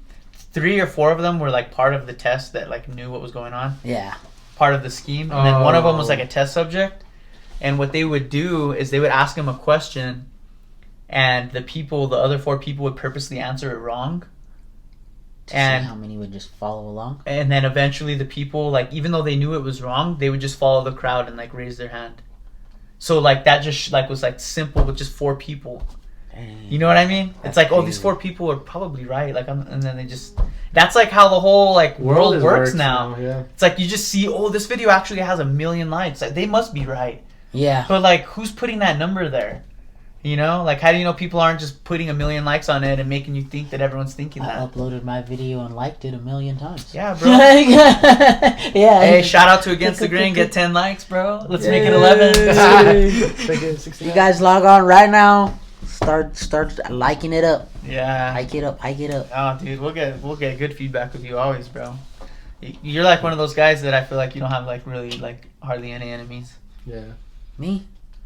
3 or 4 of them were like part of the test that like knew what was going on. Yeah. Part of the scheme, and then one of them was like a test subject, and what they would do is they would ask him a question, and the other 4 people would purposely answer it wrong. And see how many would just follow along? And then eventually the people, like, even though they knew it was wrong, they would just follow the crowd and like raise their hand. So like that just like was like simple with just 4 people. Dang. You know what I mean? It's like, crazy. these 4 people are probably right. Like, and then they just. That's like how the whole like world works now. Yeah. It's like you just see, this video actually has 1 million likes. Like, they must be right. Yeah. But like, who's putting that number there? You know, like, how do you know people aren't just putting 1 million likes on it and making you think that everyone's thinking that? I uploaded my video and liked it 1 million times. Yeah, bro. Yeah. Hey, shout out to Against the Grain. Get 10 likes, bro. Let's make it 11. You guys log on right now. Start liking it up. Yeah. Hike it up. Oh, dude, we'll get good feedback with you always, bro. You're like one of those guys that I feel like you don't have like really like hardly any enemies. Yeah. Me?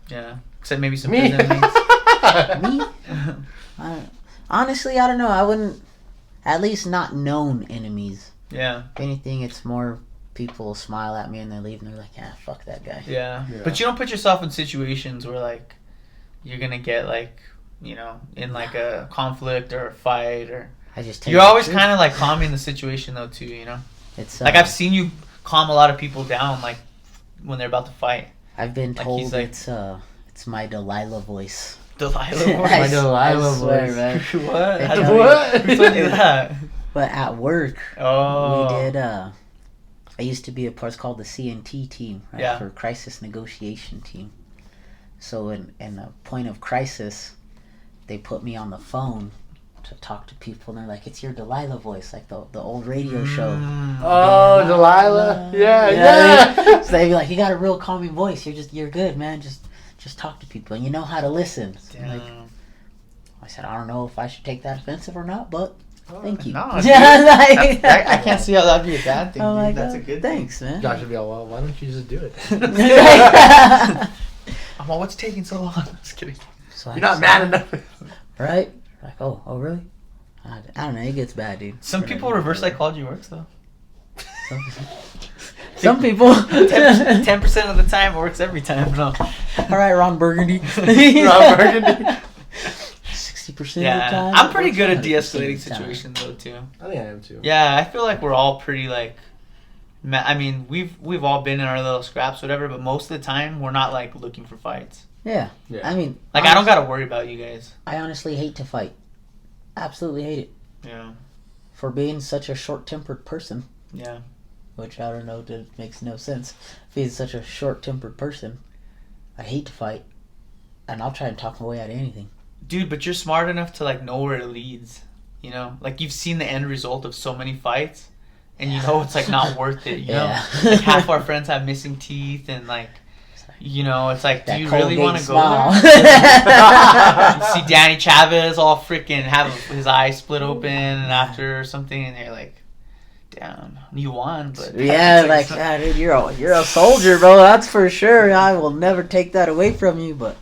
Yeah. Except maybe some Me? prison enemies. Me? Honestly, I don't know. I wouldn't. At least not known enemies. Yeah. If anything, it's more people smile at me and they leave and they're like, fuck that guy. Yeah. But you don't put yourself in situations where like you're gonna get like, you know, in like a conflict or a fight, or I just take you're always kind of like calming the situation though too, you know. It's like I've seen you calm a lot of people down like when they're about to fight. I've been Like, told like, it's my Delilah voice. Delilah voice. My Delilah swear, voice. man. What? They What? Who told you that? But at work, Oh. we did. I used to be a part called the CNT team, right? Yeah. For crisis negotiation team. So in a point of crisis, they put me on the phone to talk to people, and they're like, "It's your Delilah voice, like the old radio show." Oh, Delilah. Yeah. So they'd be like, "You got a real calming voice. You're good, man. Just talk to people, and you know how to listen." Damn. Like, I said, I don't know if I should take that offensive or not, but thank you. No, dude. Like, I can't see how that'd be a bad thing, I'm dude. like, That's a good thanks, man. Josh would be all, well, why don't you just do it? I'm like, what's taking so long? Just kidding. So You're not mad enough. right? Like, oh, really? I don't know. It gets bad, dude. Some people reverse psychology works though. Some people. 10% of the time it works every time. No. All right, Ron Burgundy. Ron Burgundy. 60% of the Yeah, time. I'm pretty good at 100% de-escalating of the time. situations though too. I think I am too. Yeah, I feel like we're all pretty like. I mean, we've all been in our little scraps, whatever. But most of the time, we're not like looking for fights. Yeah. I mean, Like, I don't gotta worry about you guys. I honestly hate to fight. Absolutely hate it. Yeah. For being such a short-tempered person. Yeah. Which I don't know, that makes no sense. Being such a short-tempered person, I hate to fight, and I'll try and talk my way out of anything. Dude, but you're smart enough to like know where it leads. You know, like you've seen the end result of so many fights, and you know it's like not worth it. You know, like half our friends have missing teeth, and like You know, it's like, do That you really Colgate want to go smile. there? You see Danny Chavez all freaking have his eyes split open and after or something, and you're like, damn, you won, but Yeah, like, yeah, dude, you're a soldier, bro. That's for sure. I will never take that away from you, but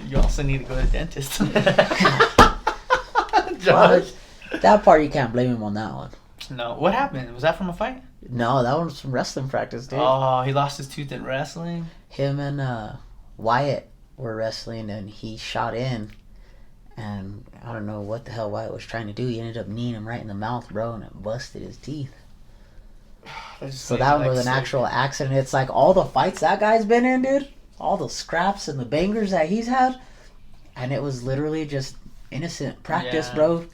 you also need to go to the dentist. Josh, that part you can't blame him on that one. No, what happened? Was that from a fight? No, that was from wrestling practice, dude. Oh, he lost his tooth in wrestling. Him and Wyatt were wrestling, and he shot in, and I don't know what the hell Wyatt was trying to do. He ended up kneeing him right in the mouth, bro, and it busted his teeth. So that one was an actual accident. It's like all the fights that guy's been in, dude. All the scraps and the bangers that he's had, and it was literally just innocent practice, bro.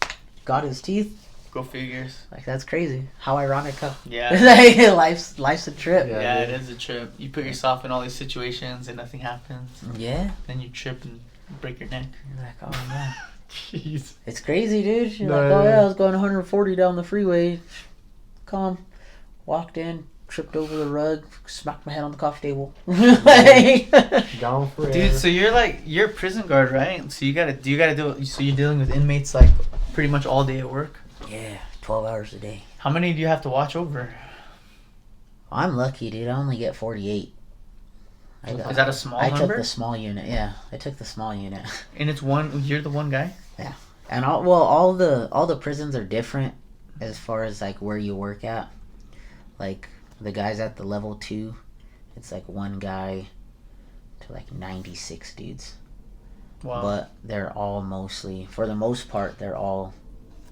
Got his teeth. Go figures. Like, that's crazy. How ironic, huh? Yeah. life's a trip. Yeah, it is a trip. You put yourself in all these situations and nothing happens. Yeah. Then you trip and break your neck. You're like, oh man. Jeez. It's crazy, dude. You're like, oh yeah, I was going 140 down the freeway. Calm. Walked in, tripped over the rug, smacked my head on the coffee table. Gone forever. Dude, so you're a prison guard, right? So you gotta do. So you're dealing with inmates like pretty much all day at work. Yeah, 12 hours a day. How many do you have to watch over? I'm lucky, dude. I only get 48. Is that a small I number? took the small unit. Yeah, I took the small unit. And it's one. You're the one guy. Yeah, and all the prisons are different as far as like where you work at. Like the guys at the level 2, it's like one guy to like 96 dudes. Wow. But they're all mostly, for the most part, they're all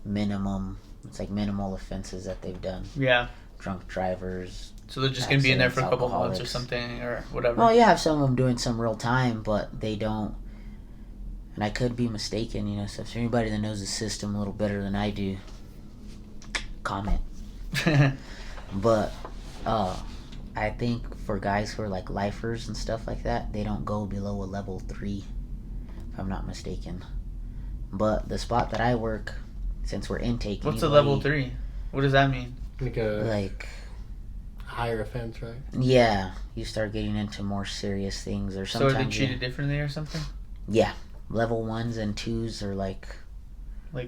minimum. It's like minimal offenses that they've done. Yeah. Drunk drivers. So they're just gonna be in there for a couple alcoholics. months or something or whatever. Well, you have some of them doing some real time, but they don't. And I could be mistaken, you know. So if anybody that knows the system a little better than I do, comment. But I think for guys who are like lifers and stuff like that, they don't go below a level 3, if I'm not mistaken. But the spot that I work, since we're intake, What's a level 3? What does that mean? Like higher offense, right? Yeah, you start getting into more serious things, or sometimes. So are they treated differently or something? Yeah, level 1s and 2s are like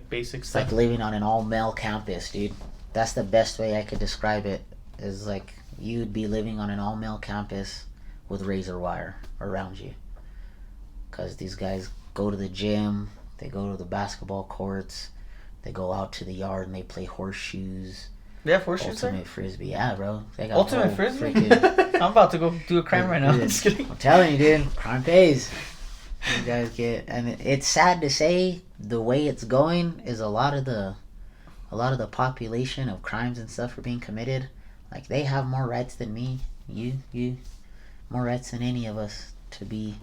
basic it's stuff. like living on an all-male campus, dude. That's the best way I could describe it. Is like you'd be living on an all-male campus with razor wire around you. Because these guys go to the gym, they go to the basketball courts, they go out to the yard and they play horseshoes. They have horseshoes there? Ultimate Frisbee, yeah, bro. They got Ultimate Frisbee? freaking... I'm about to go do a crime right now. I'm just kidding. I'm telling you, dude, crime pays. You guys get, and it's sad to say, the way it's going is a lot of the population of crimes and stuff are being committed. Like, they have more rights than me, you, more rights than any of us to be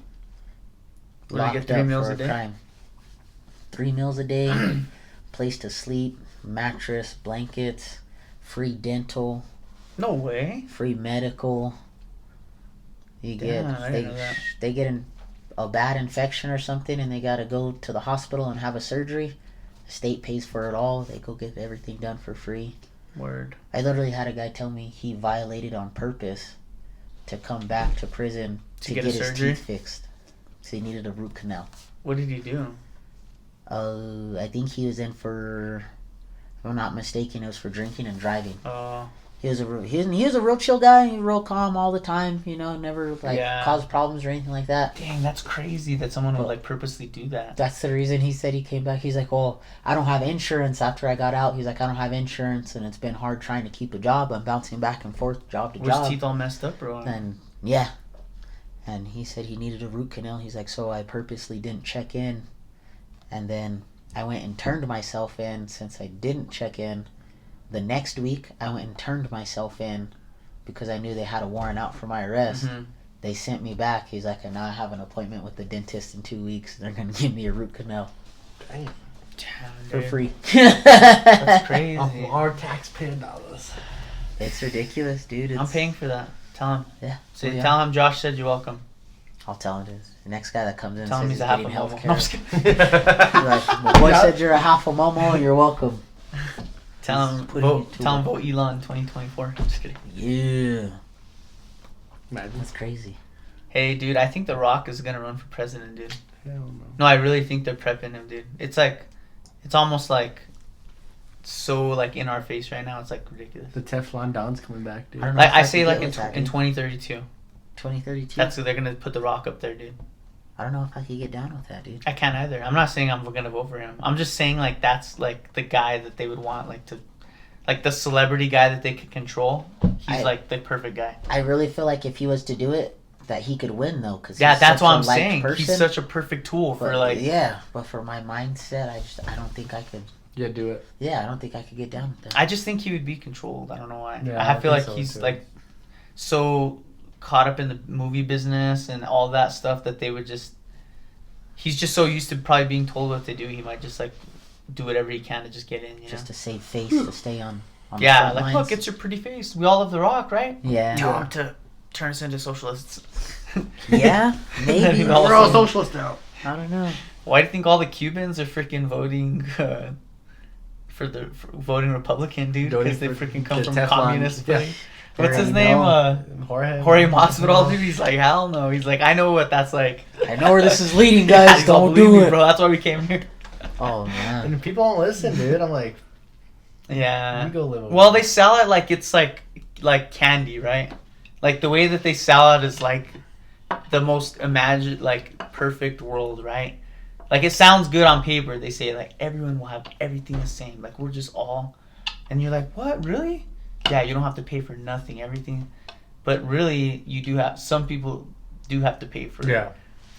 locked up for a crime. 3 meals a day, place to sleep, mattress, blankets, free dental. No way. Free medical. You get I didn't know that. they get a bad infection or something and they gotta go to the hospital and have a surgery. The state pays for it all. They go get everything done for free. Word. I literally had a guy tell me he violated on purpose to come back to prison to get his teeth fixed. So he needed a root canal. What did he do? I think he was in for, if I'm not mistaken, it was for drinking and driving. He was a real chill guy. He was real calm all the time. You know, never caused problems or anything like that. Dang, that's crazy that someone would purposely do that. That's the reason he said he came back. He's like, well, I don't have insurance after I got out. He's like, I don't have insurance, and it's been hard trying to keep a job. I'm bouncing back and forth, job to job. Were his teeth all messed up, bro? And yeah, and he said he needed a root canal. He's like, so I purposely didn't check in, and then I went and turned myself in since I didn't check in. The next week, I went and turned myself in because I knew they had a warrant out for my arrest. Mm-hmm. They sent me back. He's like, now I have an appointment with the dentist in 2 weeks. They're going to give me a root canal. Damn. For free. That's crazy. Off of our taxpayer dollars. It's ridiculous, dude. I'm paying for that. Tell him. Yeah. Tell him Josh said you're welcome. I'll tell him this. The next guy that comes in tell him says he's a half a health momo. care. Like, my boy said you're a half a momo and you're welcome. Tell him vote Elon 2024. I'm just kidding. Yeah. Imagine. That's crazy. Hey, dude, I think The Rock is gonna run for president, dude. Hell no. No, I really think they're prepping him, dude. It's almost like so like in our face right now. It's like ridiculous. The Teflon Don's coming back, dude. I don't know Like if I I say, could like get in with that, in dude. 2032. 2032. That's they're gonna put The Rock up there, dude. I don't know if I could get down with that, dude. I can't either. I'm not saying I'm gonna vote for him. I'm just saying like that's like the guy that they would want like the celebrity guy that they could control. He's like the perfect guy. I really feel like if he was to do it, that he could win though. Cause Yeah, he's that's such what a I'm liked saying. person. He's such a perfect tool for But, like. Yeah, but for my mindset, I don't think I could. Yeah, do it. Yeah, I don't think I could get down with that. I just think he would be controlled. I don't know why. Yeah, I feel think like so, he's too. like so caught up in the movie business and all that stuff that they would just. He's just so used to probably being told what to do. He might just like do whatever he can to just get in. You know. Just to save face, to stay on. Yeah, the front like lines. look, it's your pretty face. We all love The Rock, right? Yeah. Tell him to turn us into socialists. Yeah, maybe. We're all We're all socialists now. I don't know. Why do you think all the Cubans are freaking voting for voting Republican, dude? Voting Because they for freaking come the from Teflon- communist. yeah. Party. What's There his you name? go. Jorge Masvidal, dude. He's like, hell no. He's like, I know what that's like. I know where this is leading, Yeah, guys. he's all, Don't "Believe do me, it, bro. That's why we came here. Oh man. And people don't listen, dude. I'm like, Yeah. you go live over Well, there. they sell it like it's like candy, right? Like the way that they sell it is like the most imagined, like perfect world, right? Like it sounds good on paper. They say like everyone will have everything the same. Like we're just all, and you're like, what? Really? Yeah, you don't have to pay for nothing, everything. But really, you do have. Some people do have to pay for it. Yeah.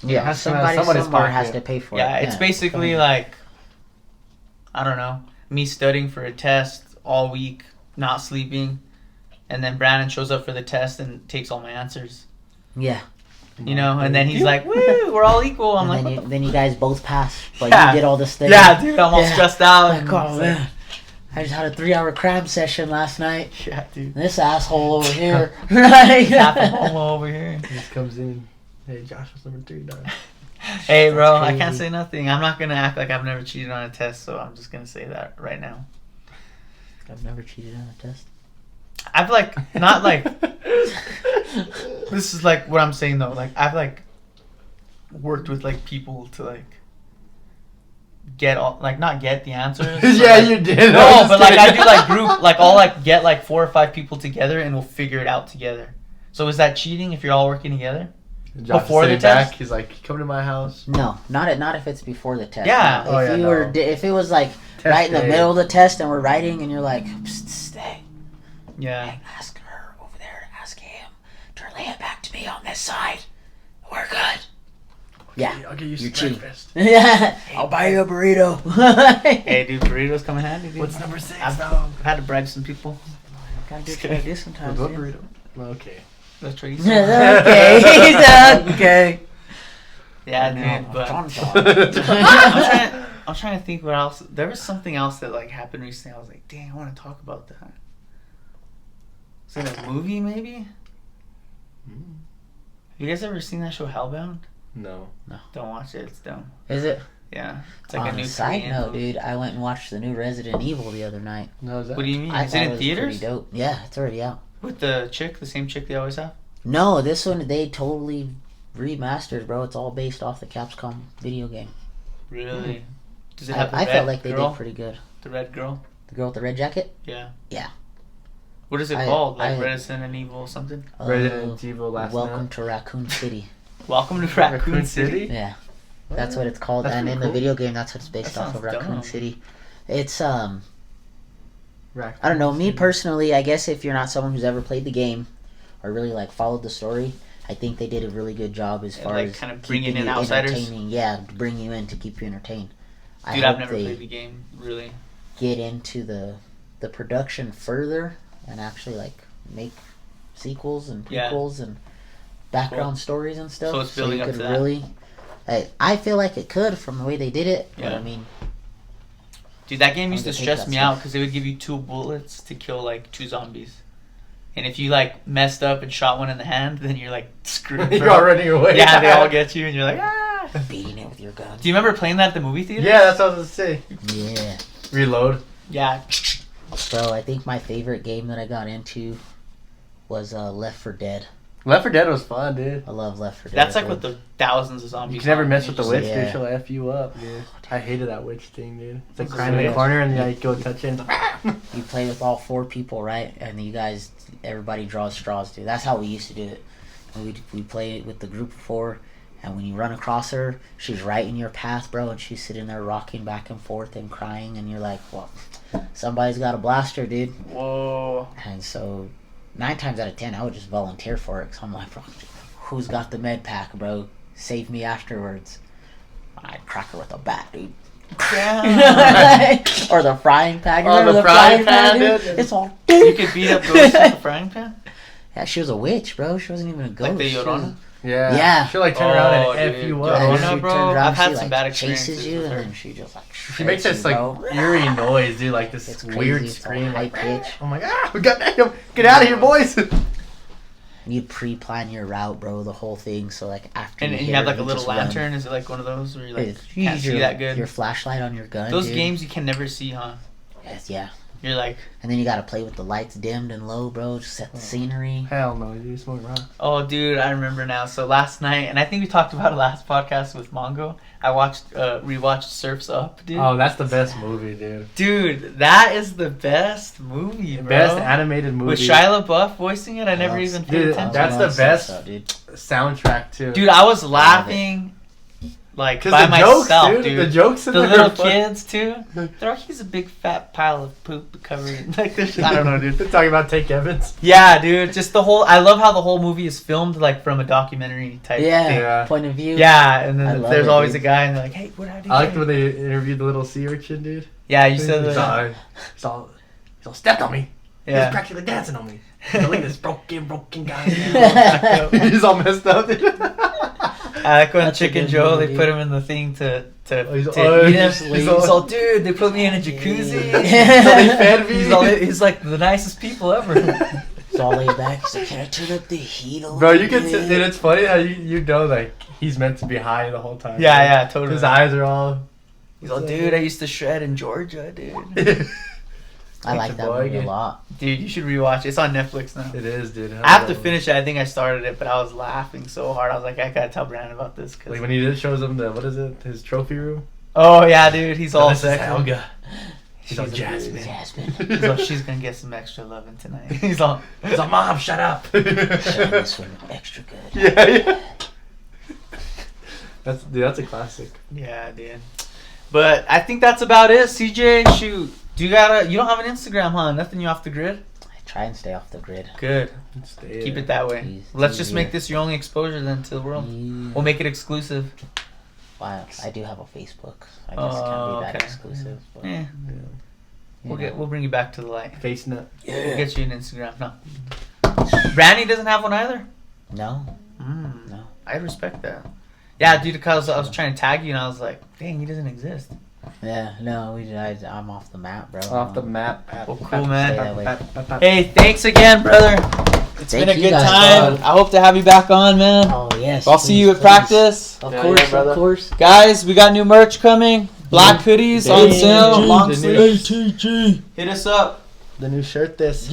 Yeah, has to have somebody somebody's somewhere has pocket. to pay for Yeah, it. it's basically like, I don't know, me studying for a test all week, not sleeping, and then Brandon shows up for the test and takes all my answers. Yeah. You know, and then he's like, "Woo, we're all equal." I'm And like, then you guys both pass, but Yeah. you get all this thing. "Yeah, dude, I'm all Yeah. stressed out." Like, oh man, I just had a 3-hour crab session last night. Yeah, dude. This asshole over here. Right? Half a homo over here. He just comes in. Hey, Josh was number 3, dog. Hey, bro, That's I can't crazy. say nothing. I'm not gonna act like I've never cheated on a test, so I'm just gonna say that right now. I've never cheated on a test. I've like not like this is like what I'm saying though. Like I've like worked with like people to like get all like not get the answers. but, Yeah, like- you did. No, but like I do like group like I'll like get like 4 or 5 people together and we'll figure it out together. So is that cheating if you're all working together? Josh before is the sitting test? back, he's like, come to my house. No, not if it's before the test. Yeah. No, Oh, if yeah, you no. were if it was like Test right in the day. middle of the test and we're writing and you're like, Psst, stay. Yeah. Ask her over there to ask him to lay it back to me on this side. We're good. Yeah. I'll get you You're some cheating. breakfast. Yeah. I'll buy you a burrito. Hey, dude, burritos come in handy, dude. What's number 6, I've dog? had to bribe some people. Gotta do what I do sometimes. What dude. burrito? Okay. That's what you Yeah, said. okay. Okay. Yeah, No, dude, but John. I'm trying to think what else. There was something else that like happened recently. I was like, dang, I want to talk about that. Is it a movie, maybe? Have you guys ever seen that show Hellbound? No. Don't watch it. It's dumb. Is it? Yeah, it's like On a new a side Korean note, movie. dude, I went and watched the new Resident Evil the other night. No, is that? What do you mean? I Is thought it it in was theaters? pretty dope. Yeah, it's already out. With the chick, the same chick they always have? No, this one they totally remastered, bro. It's all based off the Capcom video game. Really? Does it have the I red felt like they girl? did pretty good. The red girl? The girl with the red jacket? Yeah. Yeah. What is it I- called? Like I- Resident Evil something? Resident Evil Last Welcome Night. to Raccoon City. Welcome to Raccoon, Raccoon City? City? Yeah. That's what it's called. That's And pretty in cool. the video game, that's what it's based That off of, sounds Raccoon dumb. City. It's, I Raccoon don't know, me City. personally, I guess if you're not someone who's ever played the game or really, like, followed the story, I think they did a really good job as And, far like, as kind of bringing keeping in you outsiders? entertaining. Yeah, to bring you in to keep you entertained. I Dude, hope I've never they played the game, really. get into the production further and actually, like, make sequels and Yeah. prequels and background Cool. stories and stuff. So it's building you up could to that. really... I feel like it could from the way they did it, but Yeah. I mean... Dude, that game I'm used to gonna take stress that me stuff. out because they would give you 2 bullets to kill, like, 2 zombies. And if you, like, messed up and shot one in the hand, then you're, like, screwed. You're bro. all running away. Yeah, they all get you, and you're like, ah! Beating it with your gun. Do you remember playing that at the movie theater? Yeah, that's what I was going to say. Yeah. Reload. Yeah. Bro, I think my favorite game that I got into was Left 4 Dead. Left 4 Dead was fun, dude. I love Left 4 Dead. That's like with the thousands of zombies. You can never mess with the witch, Yeah. dude. She'll F you up, dude. I hated that witch thing, dude. It's like What's crying the in the witch? corner and you go touch it. You play with all 4 people, right? And you guys, everybody draws straws, dude. That's how we used to do it. We play it with the group of 4, and when you run across her, she's right in your path, bro, and she's sitting there rocking back and forth and crying, and you're like, well, somebody's got to blast her, dude. Whoa. And so 9 times out of 10, I would just volunteer for it, because I'm like, bro, who's got the med pack, bro? Save me afterwards. I'd crack her with a bat, dude. Damn. Or the frying pan. You Oh, remember the frying pan, dude? dude. It's all. You could beat up ghosts with a frying pan? Yeah, she was a witch, bro. She wasn't even a ghost. Like the She was- Llorona? Yeah. Yeah. She'll like turn Oh, around and dude. F you Yeah, up. And Llorona, then she bro, turns around, I've had she, some like, bad chases experiences you, with her. and she just like She makes shreds this you, like bro. eerie noise, dude. Like this It's crazy. weird It's all scream. high Like, pitch. I'm like, we got that. Get out of here, boys. You pre-plan your route, bro. The whole thing. So like after And you you hit have her, like a you little just run. lantern? Is it like one of those where you like You can't use see that good? Your flashlight on your gun. Those dude. games you can never see, huh? Yes, yeah. You're like, And then you gotta play with the lights dimmed and low, bro. Just set the scenery. Hell no, dude. Smoke around. oh, dude, I remember now. So last night, and I think we talked about it last podcast with Mongo. I rewatched Surf's Up, dude. Oh, that's the best movie, dude. Dude, that is the best movie, bro. Best animated movie. With Shia LaBeouf voicing it, I never love- even paid Dude, attention. that's I the love best Surf's Up, dude. soundtrack too. Dude, I was laughing like Because by the jokes, myself, dude. The jokes in The there little are fun. kids too. He's a big fat pile of poop covering like this. I don't know, dude. They're talking about Take Evans. Yeah, dude. Just the whole. I love how the whole movie is filmed like from a documentary type. Yeah, thing. Yeah. point of view. Yeah, and I then love there's it, always dude. a guy, and they're like, "Hey, what happened?" I liked when they interviewed the little sea urchin, dude. Yeah, you said He's that. all stepped on me. He was Yeah. practically dancing on me. Look at this broken guy. He's all messed up, dude. I like when That's a Chicken good Joe, movie, they dude. put him in the thing to He's eat all- him. he's He's all- all, dude, they put me in a jacuzzi. So they fed me. He's like the nicest people ever. He's all laid back. He's like, can I turn up the heat a little Bro, you can bit?" see, and it's funny how you know like he's meant to be high the whole time. Yeah, yeah, totally. His eyes are all. He's all, dude, I used to shred in Georgia, dude. I like that Boy, movie a again. lot. Dude, you should rewatch it. It's on Netflix now. It is, dude. I have to finish it. I think I started it, but I was laughing so hard. I was like, I gotta tell Brandon about this. Cause... Like when he shows him the what is it? His trophy room. Oh yeah, dude, he's all This is sexy. Helga. She's all a- Jasmine. Jasmine. He's all, she's gonna get some extra loving tonight. He's all, He's like, Mom, shut up. Showing this one extra good. Yeah. That's a classic. yeah, dude. But I think that's about it. CJ, shoot, you don't have an Instagram, huh? Nothing you off the grid. I try and stay off the grid. Good. Keep it that way. Jeez, Let's it's just easier. make this your only exposure then to the world. Yeah. We'll make it exclusive. Wow, I do have a Facebook. I just Oh, can't be that okay. exclusive. But, Eh, you know. we'll bring you back to the light. Face nut. We'll get you an Instagram. No. Randy doesn't have one either? No, Mm, no. I respect that. Yeah, dude, because I was trying to tag you and I was like, dang, he doesn't exist. Yeah, no. I'm off the map, bro. Off the map. Well, cool, man. Stay that way. Hey, thanks again, brother. It's Thank been a you good guys, time. bro. I hope to have you back on, man. Oh yes. I'll see please, you at please. practice. Of Yeah, course, yeah, brother. of course. Guys, we got new merch coming. Black hoodies on Dang, sale, dude, long the new- sleeves. Hit us up. The new shirt. This.